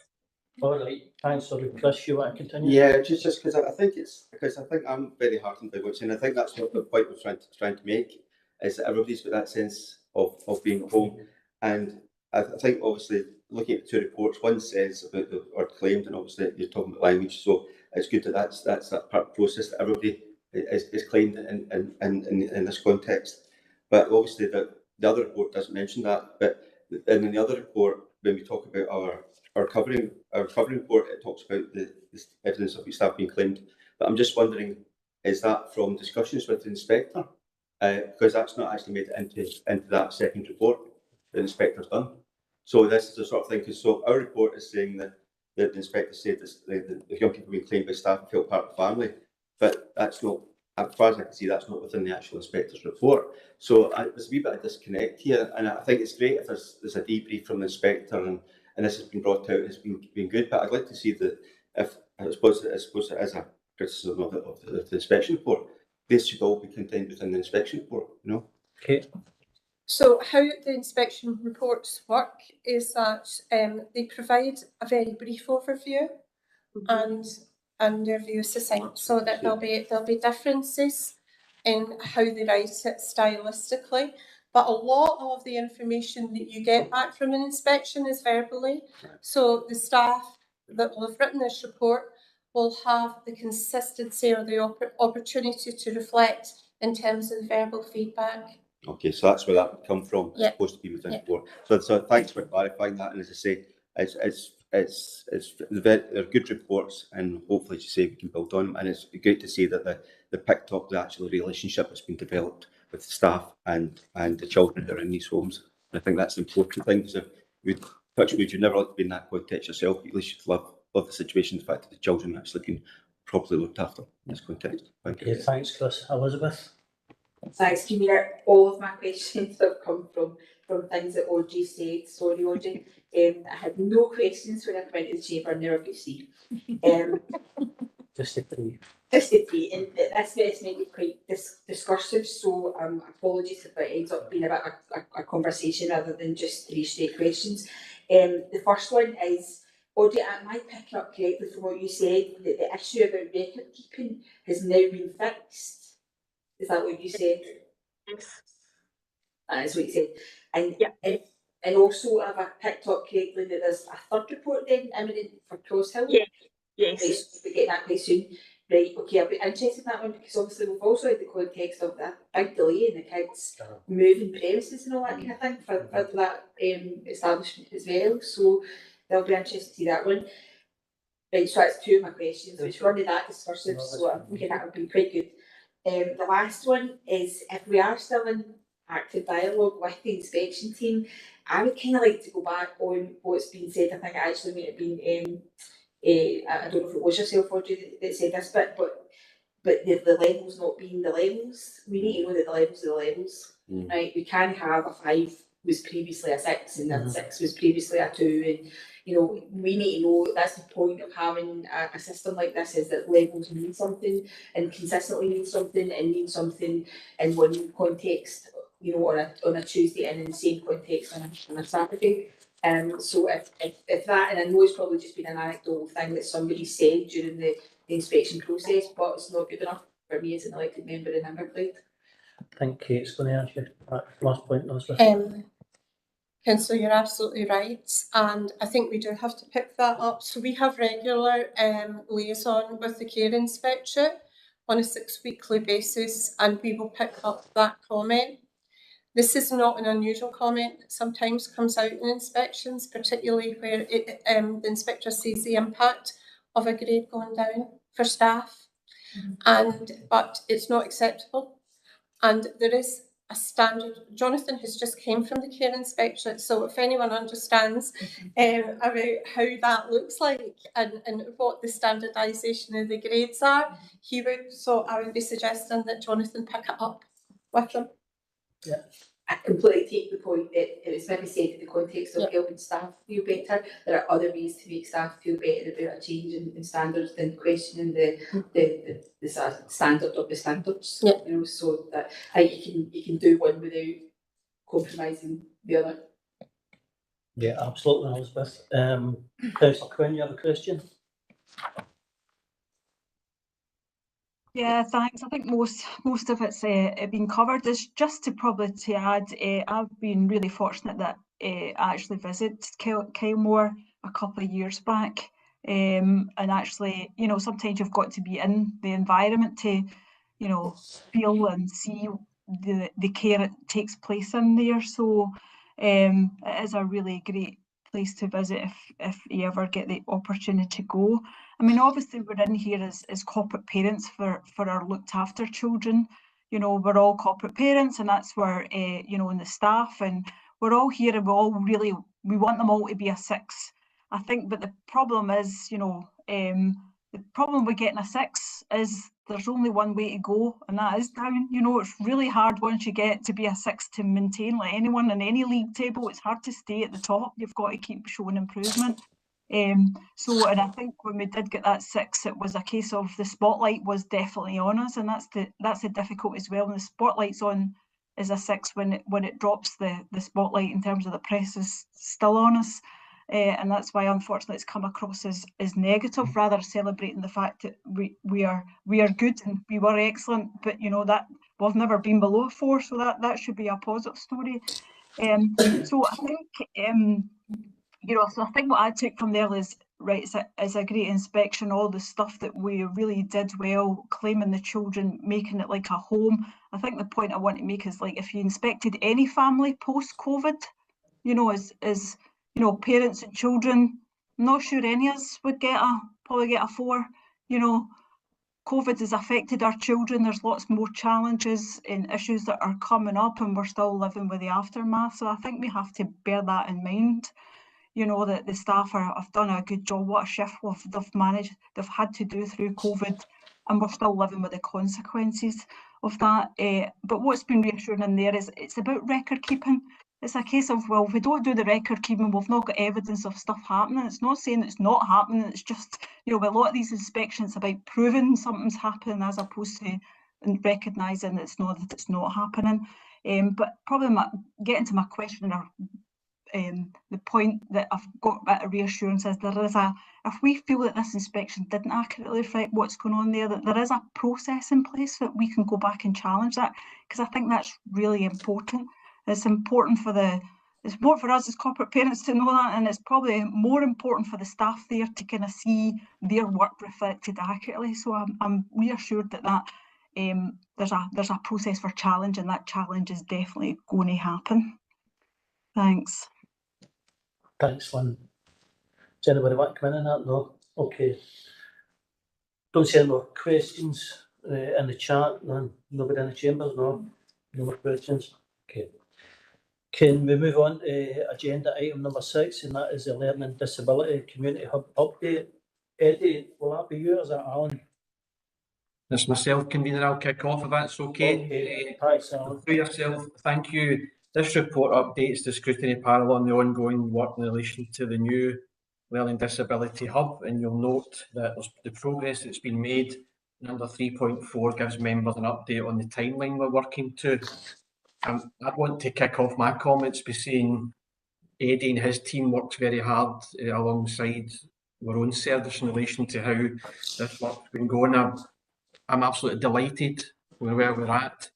[SPEAKER 1] All right, thanks. Sorry, Chris, you want to continue?
[SPEAKER 13] Yeah, just because I think I'm very heartened by what's, and I think that's what the point we're trying to make, is that everybody's got that sense of being home. And I think obviously looking at the two reports, one says about or claimed, and obviously you're talking about language, so it's good that that's that part of the process that everybody is claimed in this context. But obviously the other report doesn't mention that. But in the other report, when we talk about our covering report, it talks about the evidence of staff being claimed. But I'm just wondering, is that from discussions with the inspector? Because that's not actually made it into that second report the inspector's done. So this is the sort of thing, because so our report is saying that the inspector said the young people being claimed by staff feel part of the family, but that's not, as far as I can see, that's not within the actual inspector's report. So there's a wee bit of disconnect here, and I think it's great if there's a debrief from the inspector and this has been brought out, it's been good, but I'd like to see that if, I suppose it is a criticism of the inspection report, this should all be contained within the inspection report, you know?
[SPEAKER 1] Okay.
[SPEAKER 7] So how the inspection reports work is that they provide a very brief overview, and their view is succinct, so that there'll be differences in how they write it stylistically. But a lot of the information that you get back from an inspection is verbally. So the staff that will have written this report will have the consistency or the opportunity to reflect in terms of the verbal feedback.
[SPEAKER 13] Okay, so that's where that would come from,
[SPEAKER 7] Yep.
[SPEAKER 13] as opposed to be within the report. So thanks for clarifying that. And as I say, they're good reports, and hopefully, as you say, we can build on them. And it's great to see that they picked up the actual relationship that's been developed with the staff and the children that are in these homes. And I think that's an important thing, because you'd never like to be in that context yourself, but at least you'd love the situation, the fact that the children are actually being properly looked after in this context. Thank you.
[SPEAKER 1] Okay, thanks, Chris. Elizabeth?
[SPEAKER 5] Thanks, Convener. All of my questions have come from things that Audrey said. Sorry, Audrey. I had no questions when I came into the chamber, and there you see.
[SPEAKER 1] Just the three.
[SPEAKER 5] Just the three, and this made it quite discursive, so apologies if it ends up being a bit of a conversation rather than just 3 straight questions. The first one is, Audrey, am I picking up correctly from what you said, that the issue about record keeping has now been fixed? Is that what you said?
[SPEAKER 10] Yes.
[SPEAKER 5] That is what you said. And,
[SPEAKER 10] Yeah.
[SPEAKER 5] and also, have I picked up correctly that there's a third report then imminent for Cross Hill?
[SPEAKER 10] Yeah. Yes.
[SPEAKER 5] Right, so we'll be getting that quite soon. Right, okay, I'll be interested in that one because obviously we've also had the context of that big delay in the kids moving premises and all that kind of thing for that establishment as well. So they'll be interested to see that one. Right, so that's two of my questions, which were only that discursive, so I'm thinking that would be quite good. The last one is, if we are still in active dialogue with the inspection team, I would kind of like to go back on what's been said. I think it actually may have been, I don't know if it was yourself, Audrey, that said this bit, but the levels not being the levels. We need to know that the levels are the levels, right? We can't have a 5 was previously a 6 and then 6 was previously a 2, and you know, we need to know that's the point of having a system like this, is that levels mean something and consistently mean something and mean something in one context, you know, on a Tuesday and in the same context on a Saturday. So if that, and I know it's probably just been an anecdotal thing that somebody said during the inspection process, but it's not good enough for me as an elected member in Inverclyde.
[SPEAKER 1] I think Kate's going to answer that last point, Elizabeth.
[SPEAKER 7] Councillor, you're absolutely right, and I think we do have to pick that up. So we have regular liaison with the care inspectorate on a 6-weekly basis, and we will pick up that comment. This is not an unusual comment. It sometimes comes out in inspections, particularly where the inspector sees the impact of a grade going down for staff, but it's not acceptable. And there is a standard. Jonathan has just came from the care inspectorate, so if anyone understands about how that looks like and what the standardisation of the grades are, he would. So I would be suggesting that Jonathan pick it up with them.
[SPEAKER 5] Yeah. I completely take the point that it was maybe said in the context of helping staff feel better. There are other ways to make staff feel better about a change in standards than questioning the standard of the standards. Yeah. You know, so that you can do one without compromising the other.
[SPEAKER 1] Yeah, absolutely, Elizabeth. Councillor Quinn, you have a question?
[SPEAKER 14] Yeah, thanks. I think most of it's been covered. It's just to add, I've been really fortunate that I actually visited Kylemore a couple of years back, and actually, you know, sometimes you've got to be in the environment to, you know, feel and see the care that takes place in there. So it is a really great place to visit if you ever get the opportunity to go. I mean, obviously we're in here as corporate parents for our looked after children. You know, we're all corporate parents, and that's where you know, and the staff, and we're all here, and we want them all to be a 6. I think, but the problem is, you know, the problem with getting a 6 is there's only one way to go, and that is down. You know, it's really hard once you get to be a 6 to maintain, like anyone in any league table. It's hard to stay at the top. You've got to keep showing improvement. So, and I think when we did get that 6, it was a case of the spotlight was definitely on us, and that's the difficulty as well. And the spotlight's on is a 6 when it drops the spotlight in terms of the press is still on us. And that's why, unfortunately, it's come across as negative, rather celebrating the fact that we are good and we were excellent. But you know that we've never been below a 4, so that should be a positive story. So I think you know, so I think what I took from there is right. It's a great inspection. All the stuff that we really did well, claiming the children, making it like a home. I think the point I want to make is, like, if you inspected any family post-COVID, you know, as you know, parents and children, I'm not sure any of us would probably get a 4. You know, COVID has affected our children. There's lots more challenges and issues that are coming up, and we're still living with the aftermath. So I think we have to bear that in mind. You know, that the staff have done a good job. What a shift they've had to do through COVID, and we're still living with the consequences of that. But what's been reassuring in there is it's about record keeping. It's a case of, well, if we don't do the record keeping, we've not got evidence of stuff happening. It's not saying it's not happening. It's just, you know, with a lot of these inspections about proving something's happening as opposed to recognising that it's not happening. But probably getting to my question, or the point that I've got a bit of reassurance is if we feel that this inspection didn't accurately reflect what's going on there, that there is a process in place that we can go back and challenge that, because I think that's really important. It's important for us as corporate parents to know that, and it's probably more important for the staff there to kind of see their work reflected accurately. So I'm reassured that there's a process for challenge, and that challenge is definitely going to happen. Thanks.
[SPEAKER 1] Thanks, Lynn. Does anybody want to come in on that? No? Okay. Don't see any more questions in the chat. Nobody in the chambers? No? No more questions? Okay. Can we move on to agenda item number 6, and that is the Learning Disability Community Hub update. Eddie, will that be you or is that Alan?
[SPEAKER 9] It's myself, convener. I'll kick off if that's okay.
[SPEAKER 1] Okay, thanks, Alan.
[SPEAKER 9] Through yourself, thank you. This report updates the Scrutiny panel on the ongoing work in relation to the new Learning Disability Hub, and you'll note that the progress that's been made in under 3.4 gives members an update on the timeline we're working to. I'd want to kick off my comments by saying Eddie and his team worked very hard alongside our own service in relation to how this work's been going. I'm absolutely delighted with where we're at.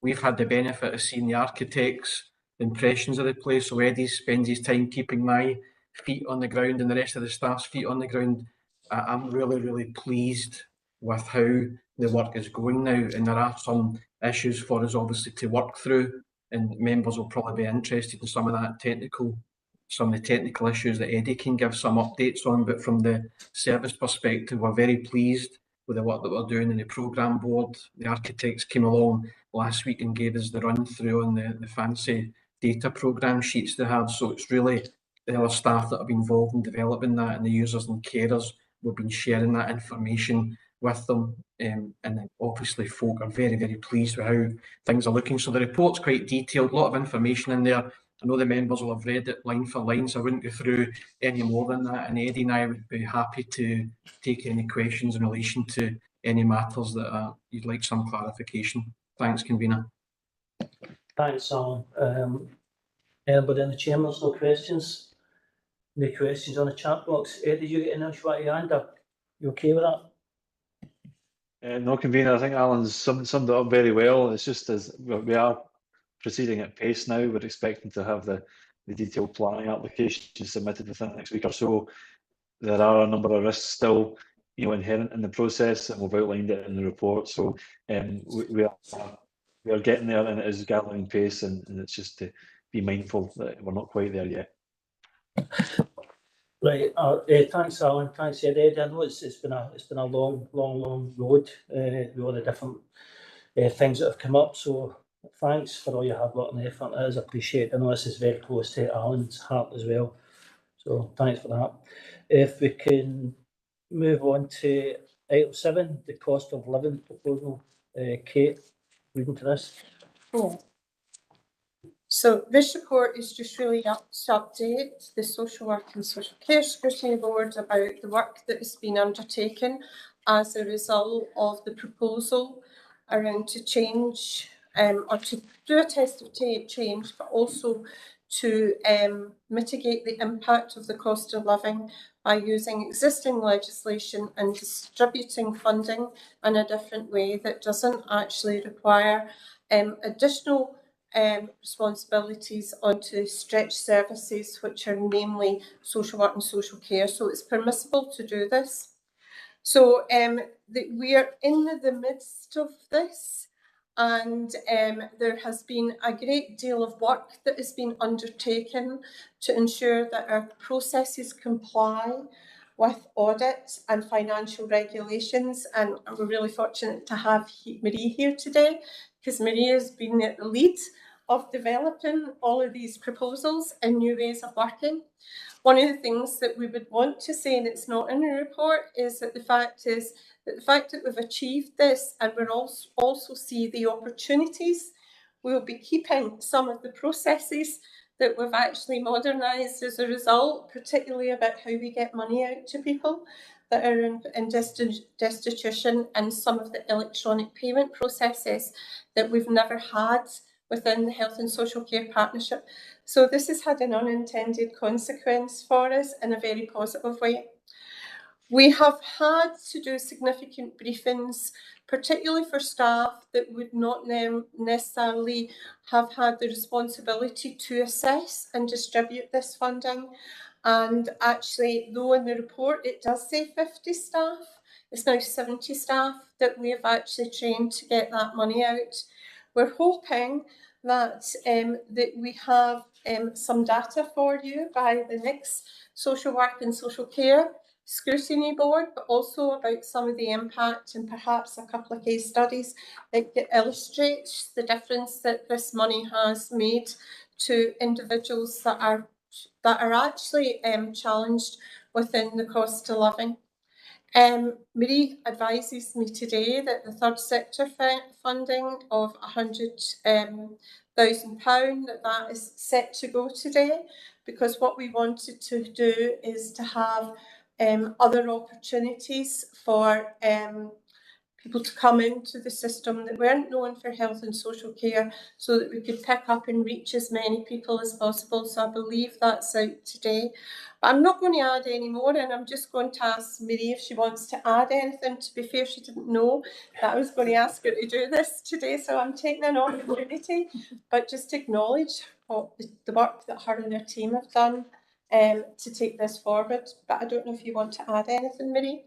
[SPEAKER 9] We've had the benefit of seeing the architects' impressions of the place. So Eddie spends his time keeping my feet on the ground and the rest of the staff's feet on the ground. I'm really, really pleased with how the work is going now. And there are some issues for us obviously to work through, and members will probably be interested in some of the technical issues that Eddie can give some updates on. But from the service perspective, we're very pleased with the work that we're doing in the programme board. The architects came along last week and gave us the run through on the fancy data programme sheets they have. So it's really the other staff that have been involved in developing that, and the users and carers, we've been sharing that information with them. And obviously folk are very, very pleased with how things are looking. So the report's quite detailed, a lot of information in there. I know the members will have read it line for line, so I wouldn't go through any more than that. And Eddie and I would be happy to take any questions in relation to any matters that you'd like some clarification. Thanks, convener.
[SPEAKER 1] Thanks, Alan. Anybody in the chambers? No questions? No questions on the chat box? Eddie, you get anything else you want to add up? You okay with that?
[SPEAKER 15] No, convener. I think Alan's summed it up very well. It's just as we are proceeding at pace now. We're expecting to have the detailed planning application submitted within the next week or so. There are a number of risks still, inherent in the process, and we've outlined it in the report. So we are getting there, and it is gathering pace, and it's just to be mindful that we're not quite there yet.
[SPEAKER 1] Right. Thanks, Alan. Thanks, Eddie. I know it's been a long road with all the different things that have come up. So thanks for all your hard work and effort. It is appreciated. I know this is very close to Alan's heart as well. So thanks for that. If we can move on to item 7, the cost of living proposal. Kate, reading to this.
[SPEAKER 7] Yeah. So this report is just really to update the Social Work and Social Care Scrutiny Board about the work that has been undertaken as a result of the proposal around to change or to do a test of change, but also to mitigate the impact of the cost of living by using existing legislation and distributing funding in a different way that doesn't actually require additional responsibilities onto stretch services, which are namely social work and social care. So it's permissible to do this. So we are in the midst of this, and there has been a great deal of work that has been undertaken to ensure that our processes comply with audit and financial regulations. And we're really fortunate to have Marie here today, because Marie has been at the lead of developing all of these proposals and new ways of working. One of the things that we would want to say, and it's not in the report, is that the fact that we've achieved this, and we're also see the opportunities, we'll be keeping some of the processes that we've actually modernised as a result, particularly about how we get money out to people that are in destitution, and some of the electronic payment processes that we've never had within the Health and Social Care Partnership. So this has had an unintended consequence for us in a very positive way. We have had to do significant briefings, particularly for staff that would not necessarily have had the responsibility to assess and distribute this funding. And actually, though in the report it does say 50 staff, it's now 70 staff that we have actually trained to get that money out. We're hoping that, that we have some data for you by the next Social Work and Social Care Scrutiny Board, but also about some of the impact and perhaps a couple of case studies that illustrates the difference that this money has made to individuals that are actually challenged within the cost of living. Marie advises me today that the third sector funding of £100,000 that is set to go today, because what we wanted to do is to have other opportunities for people to come into the system that weren't known for health and social care, so that we could pick up and reach as many people as possible. So I believe that's out today. But I'm not going to add any more, and I'm just going to ask Marie if she wants to add anything. To be fair, she didn't know that I was going to ask her to do this today, so I'm taking an opportunity, but just acknowledge what the work that her and her team have done to take this forward. But I don't know if you want to add anything, Marie.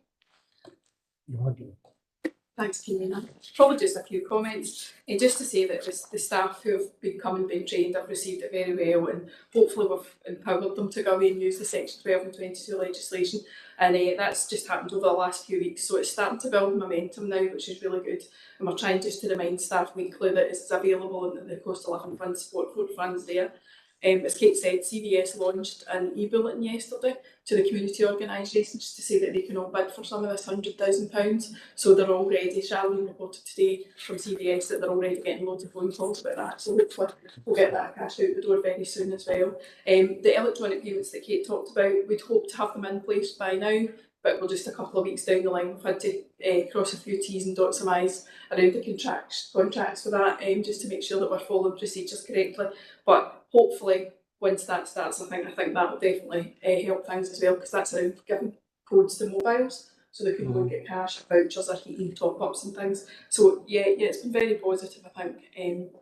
[SPEAKER 8] Thanks, Kemina. Probably just a few comments. And just to say that the staff who have been trained have received it very well, and hopefully we've empowered them to go away and use the Section 12 and 22 legislation. And that's just happened over the last few weeks. So it's starting to build momentum now, which is really good. And we're trying just to remind staff weekly that it's available and that the Cost of Living Fund support for funds there. As Kate said, CVS launched an e-bulletin yesterday to the community organisations to say that they can all bid for some of this £100,000. So they're already, Charlene reported today from CVS that they're already getting loads of phone calls about that. So hopefully we'll get that cash out the door very soon as well. The electronic payments that Kate talked about, we'd hope to have them in place by now, but we're just a couple of weeks down the line. We've had to cross a few T's and dot some I's around the contracts for that, just to make sure that we're following procedures correctly. But hopefully, once that starts, I think that will definitely help things as well, because that's around giving codes to mobiles, so they can go and get cash, vouchers or heating top-ups and things. So yeah, it's been very positive, I think.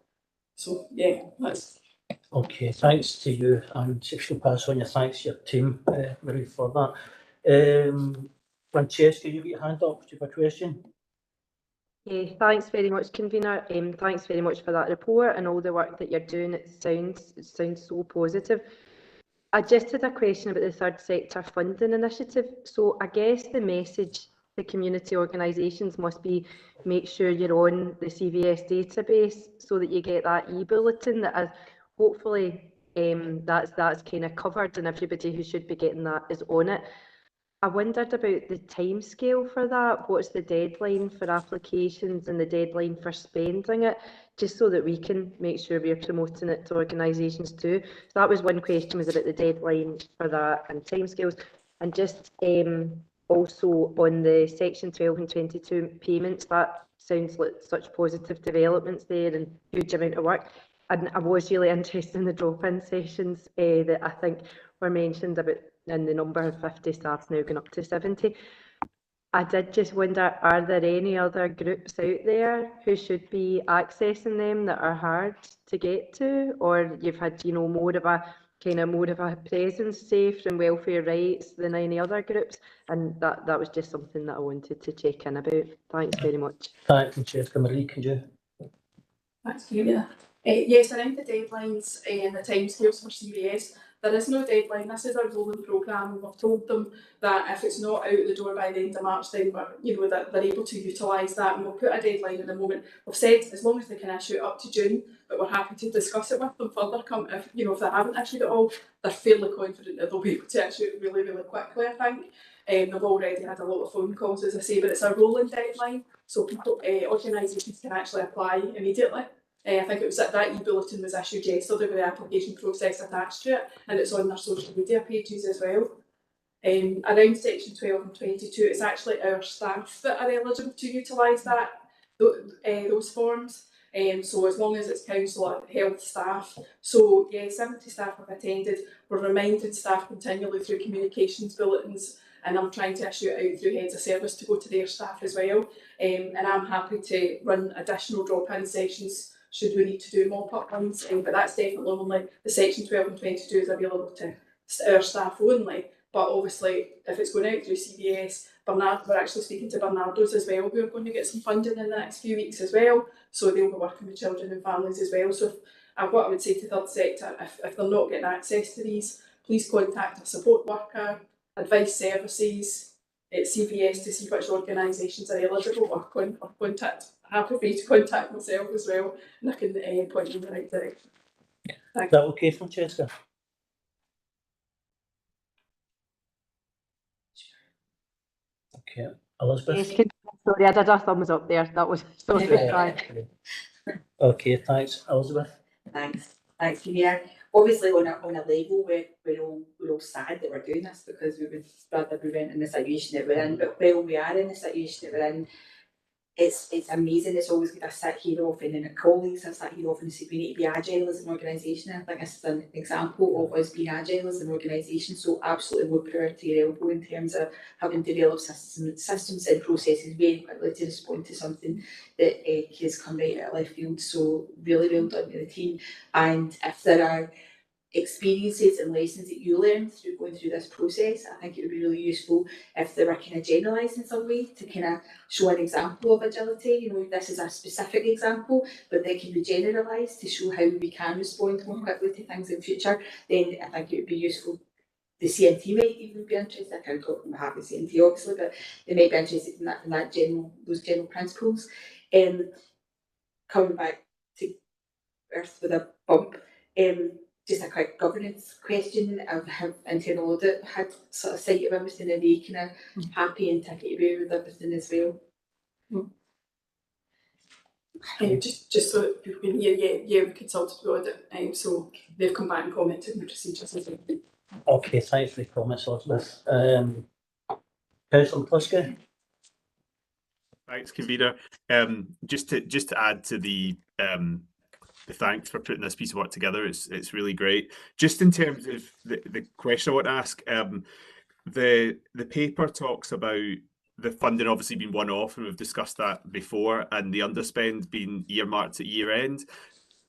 [SPEAKER 8] So yeah, that's...
[SPEAKER 1] Okay, thanks to you, and if you'll pass on your thanks to your team, Marie, for that. Francesca, you've got your hand up. Do you have a question?
[SPEAKER 3] Yeah, thanks very much, convener. Thanks very much for that report and all the work that you're doing. It sounds so positive. I just had a question about the third sector funding initiative. So I guess the message to community organisations must be make sure you're on the CVS database so that you get that e-bulletin that hopefully that's kind of covered and everybody who should be getting that is on it. I wondered about the timescale for that. What's the deadline for applications and the deadline for spending it, just so that we can make sure we're promoting it to organisations too. So that was one question, was about the deadline for that and timescales. And just also on the Section 12 and 22 payments, that sounds like such positive developments there and huge amount of work. And I was really interested in the drop-in sessions that I think were mentioned about, and the number of 50 staff's now going up to 70. I did just wonder, are there any other groups out there who should be accessing them that are hard to get to, or you've had, more of a presence, say, from welfare rights than any other groups? And that was just something that I wanted to check in about. Thanks very much.
[SPEAKER 1] Thanks, Francesca. Marie, could you?
[SPEAKER 8] Thanks, Julia. Yes, around the deadlines and the timescales for CVS, there is no deadline. This is a rolling programme. We've told them that if it's not out the door by the end of March, then that they're able to utilise that, and we'll put a deadline at the moment. We've said as long as they can issue it up to June, but we're happy to discuss it with them further. If they haven't issued it all, they're fairly confident that they'll be able to issue it really, really quickly, I think. They've already had a lot of phone calls, as I say, but it's a rolling deadline, so people, organisations can actually apply immediately. I think it was that e-bulletin was issued yesterday with the application process attached to it, and it's on their social media pages as well. Around Section 12 and 22, it's actually our staff that are eligible to utilise those forms. So as long as it's councillor, health staff. So yeah, 70 staff have attended. We're reminding staff continually through communications bulletins, and I'm trying to issue it out through heads of service to go to their staff as well. And I'm happy to run additional drop-in sessions should we need to do mop-up ones, but that's definitely only the section 12 and 22 is available to our staff only. But obviously, if it's going out through CBS, we're actually speaking to Bernardo's as well, who are going to get some funding in the next few weeks as well. So they'll be working with children and families as well. So what I would say to third sector, if they're not getting access to these, please contact a support worker, advice services at CBS to see which organisations are eligible, or happy for you to contact myself as well, and I can point you in the right direction.
[SPEAKER 1] Is that okay, Francesca? Okay, Elizabeth?
[SPEAKER 3] Yes, sorry, I did a thumbs up there. That was so try.
[SPEAKER 1] Okay, thanks, Elizabeth.
[SPEAKER 5] Thanks, Convener. Obviously, on a level, we're all sad that we're doing this, because we would rather prevent in the situation that we're in. But while we are in the situation that we're in, it's amazing. It's always good to sit here often, and our colleagues have sat here often and said we need to be agile as an organisation. I think this is an example of us being agile as an organisation. So absolutely more power to your elbow in terms of having developed systems and processes very quickly to respond to something that has come right out of left field. So really well done to the team. And if there are experiences and lessons that you learn through going through this process, I think it would be really useful if they were kind of generalised in some way to kind of show an example of agility. You know, this is a specific example, but they can be generalised to show how we can respond more quickly to things in future. Then I think it would be useful. The CNT might even be interested. I can't talk on behalf of CNT obviously, but they might be interested in those general principles. Coming back to earth with a bump. Just a quick governance question. Have internal audit had sort of sight of everything? Are they kind of happy and tickety away with everything as well?
[SPEAKER 8] Just so that people can hear, we consulted the audit, so they've come back and commented on the procedures as well.
[SPEAKER 1] Okay, thanks for the comments, Elizabeth. Councillor Pliska?
[SPEAKER 6] Thanks, Convener. Just to add to the thanks for putting this piece of work together. It's really great. Just in terms of the question I want to ask, the paper talks about the funding obviously being one-off, and we've discussed that before, and the underspend being earmarked at year end.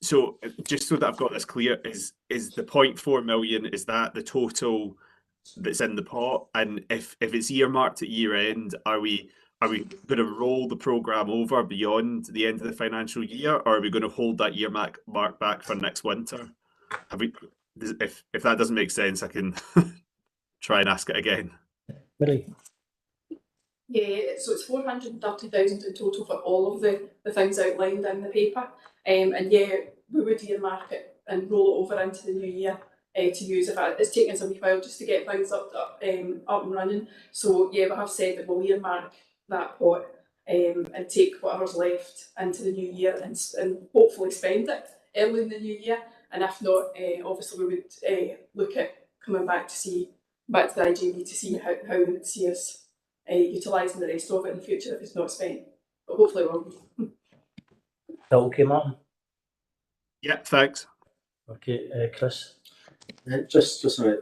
[SPEAKER 6] So just so that I've got this clear, is the 0.4 million, is that the total that's in the pot? And if it's earmarked at year end, are we going to roll the programme over beyond the end of the financial year, or are we going to hold that earmark back for next winter? If that doesn't make sense, I can try and ask it again.
[SPEAKER 1] Really?
[SPEAKER 8] Yeah, so it's 430,000 in total for all of the things outlined in the paper. And yeah, we would earmark it and roll it over into the new year to use. It's taken us a wee while just to get things up and running. So yeah, we have said that we'll earmark that pot and take whatever's left into the new year and hopefully spend it early in the new year. And if not, obviously we would look at coming back to the IGB to see how they would see us utilising the rest of it in the future if it's not spent. But hopefully it will be.
[SPEAKER 1] Okay, Martin?
[SPEAKER 6] Yeah, thanks.
[SPEAKER 1] Okay, Chris?
[SPEAKER 13] Just a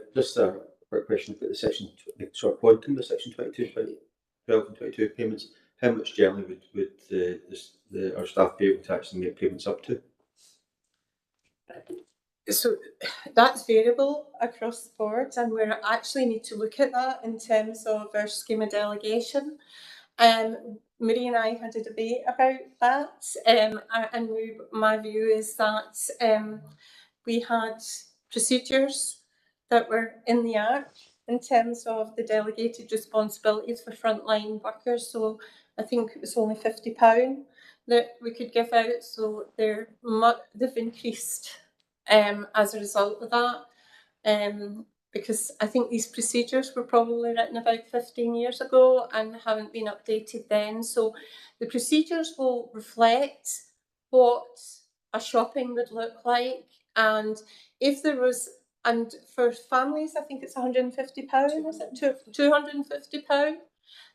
[SPEAKER 13] quick question about the section, sort of pointing the section 22, 12 and 22 payments. How much generally would our staff be able to actually make payments up to?
[SPEAKER 7] So that's variable across the board, and we actually need to look at that in terms of our scheme of delegation. Marie and I had a debate about that, and my view is that we had procedures that were in the Act in terms of the delegated responsibilities for frontline workers. So I think it was only £50 that we could give out. So they've increased as a result of that. Because I think these procedures were probably written about 15 years ago and haven't been updated then. So the procedures will reflect what a shopping would look like. And if there was, and for families, I think it's £150, is it? £250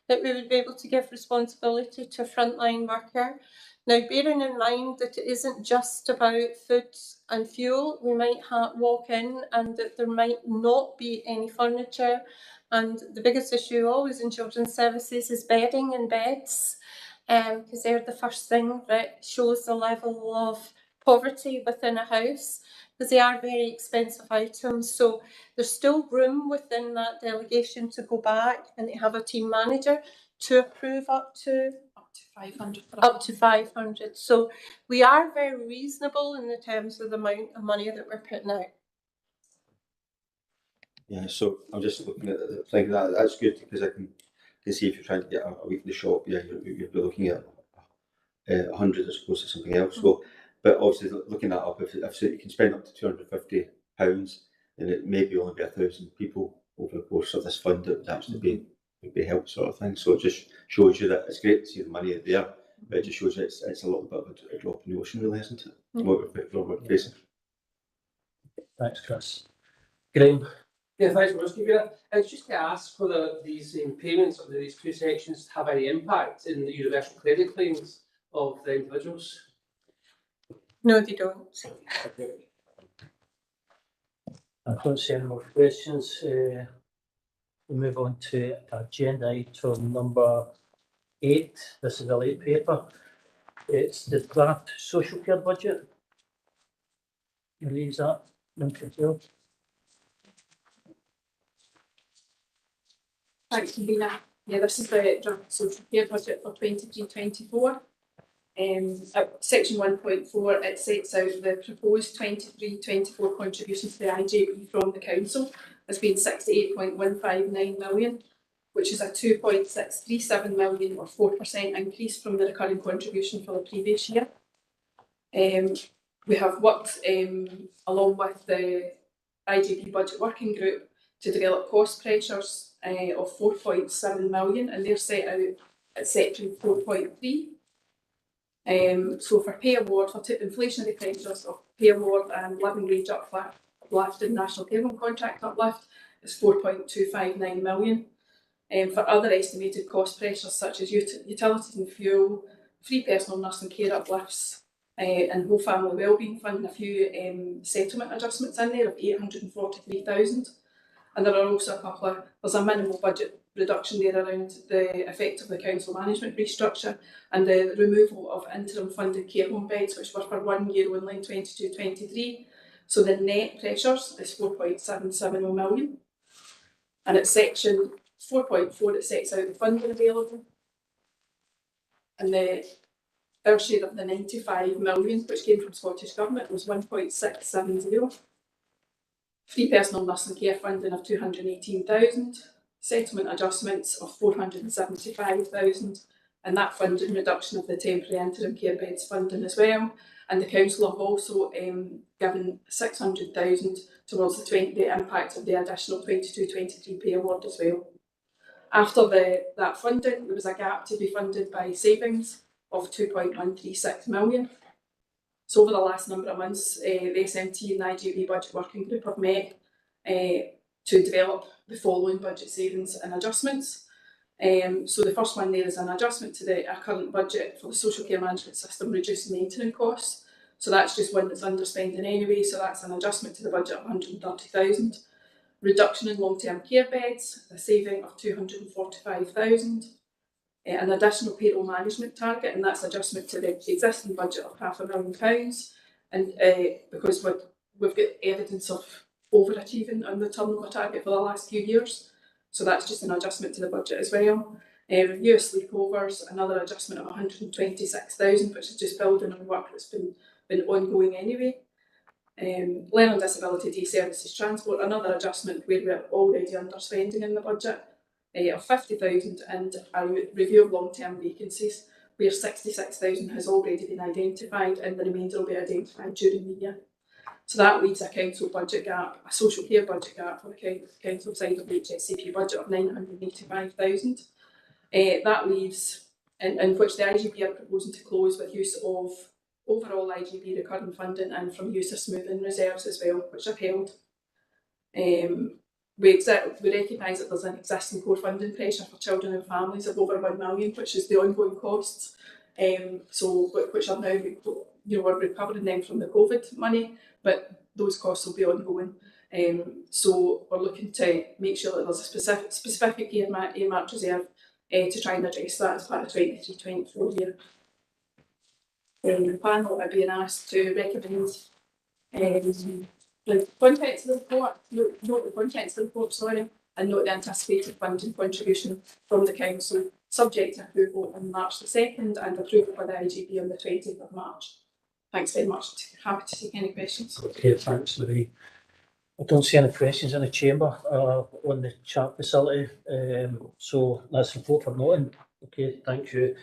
[SPEAKER 7] that we would be able to give responsibility to a frontline worker. Now, bearing in mind that it isn't just about food and fuel, we might walk in and that there might not be any furniture. And the biggest issue always in children's services is bedding and beds, because they're the first thing that shows the level of poverty within a house, because they are very expensive items. So there's still room within that delegation to go back and have a team manager to approve up to
[SPEAKER 8] 500.
[SPEAKER 7] Up to 500. So we are very reasonable in the terms of the amount of money that we're putting out.
[SPEAKER 13] Yeah, so I'm just looking at the thing that's good, because I can see if you're trying to get a weekly shop, yeah, you'll be looking at 100 as opposed to something else. So, but obviously looking that up, if you can spend up to £250, then it may be only be 1,000 people over the course of this fund that would actually be helped, sort of thing. So it just shows you that it's great to see the money there, but it just shows you it's a little bit of a drop in the ocean, really, isn't it? What we're facing.
[SPEAKER 1] Thanks, Chris. Graham?
[SPEAKER 4] Yeah, thanks very much, Convener. It's just to ask whether these payments under these two sections have any impact in the universal credit claims of the individuals.
[SPEAKER 7] No, they don't.
[SPEAKER 1] I don't see any more questions. We move on to agenda item number 8. This is a late paper. It's the draft social care budget. You leave that.
[SPEAKER 8] Thanks, Convener. Yeah, this is the draft social care budget for 23-24. Section 1.4, it sets out the proposed 23-24 contribution to the IJB from the council has been 68.159 million, which is a 2.637 million or 4% increase from the recurring contribution for the previous year. We have worked along with the IJB budget working group to develop cost pressures of 4.7 million, and they're set out at section 4.3. So for pay award, for inflationary pressures of pay award and living wage uplift and national care home contract uplift is 4.259 million. For other estimated cost pressures such as utilities and fuel, free personal nursing care uplifts and whole family wellbeing fund, a few settlement adjustments in there of 843,000. And there are also there's a minimal budget reduction there around the effect of the council management restructure and the removal of interim funded care home beds, which were for 1 year only in 22-23. So the net pressures is 4.770 million. And at section 4.4, it sets out the funding available. And our share of the 95 million, which came from Scottish Government, was 1.670. Free personal nursing care funding of 218,000, settlement adjustments of 475,000, and that funding reduction of the temporary interim care beds funding as well. And the council have also given 600,000 towards the impact of the additional 22-23 pay award as well. After that funding, there was a gap to be funded by savings of 2.136 million. So over the last number of months, the SMT and the IJB budget working group have met to develop the following budget savings and adjustments. So the first one there is an adjustment to our current budget for the social care management system, reducing maintenance costs. So that's just one that's underspending anyway, so that's an adjustment to the budget of 130,000. Reduction in long-term care beds, a saving of 245,000. An additional payroll management target, and that's adjustment to the existing budget of £500,000. And because we've got evidence of overachieving on the turnover target for the last few years, so that's just an adjustment to the budget as well. Review of sleepovers, another adjustment of 126,000, which is just building on work that's been ongoing anyway. Learning disability day services transport, another adjustment where we're already underspending in the budget. Of 50,000, and a review of long-term vacancies where 66,000 has already been identified and the remainder will be identified during the year. So that leaves a council budget gap, a social care budget gap for the council side of the HSCP budget of 985,000. That leaves, in which the IGB are proposing to close with use of overall IGB recurring funding and from use of smoothing reserves as well, which are held. We recognise that there's an existing core funding pressure for children and families of over 1 million, which is the ongoing costs which are now, we're recovering them from the COVID money, but those costs will be ongoing. So we're looking to make sure that there's a specific earmarked reserve to try and address that as part of 23-24 year. The panel are being asked to recommend the contents of the report, note the contents of the report, sorry, and note the anticipated funding contribution from the council, subject to approval on March the 2nd and approval by the IGB on the 20th of March. Thanks very much. Happy to take any questions.
[SPEAKER 1] Okay, thanks, Louis. I don't see any questions in the chamber on the chat facility, so that's the report for noting. Okay, thank you.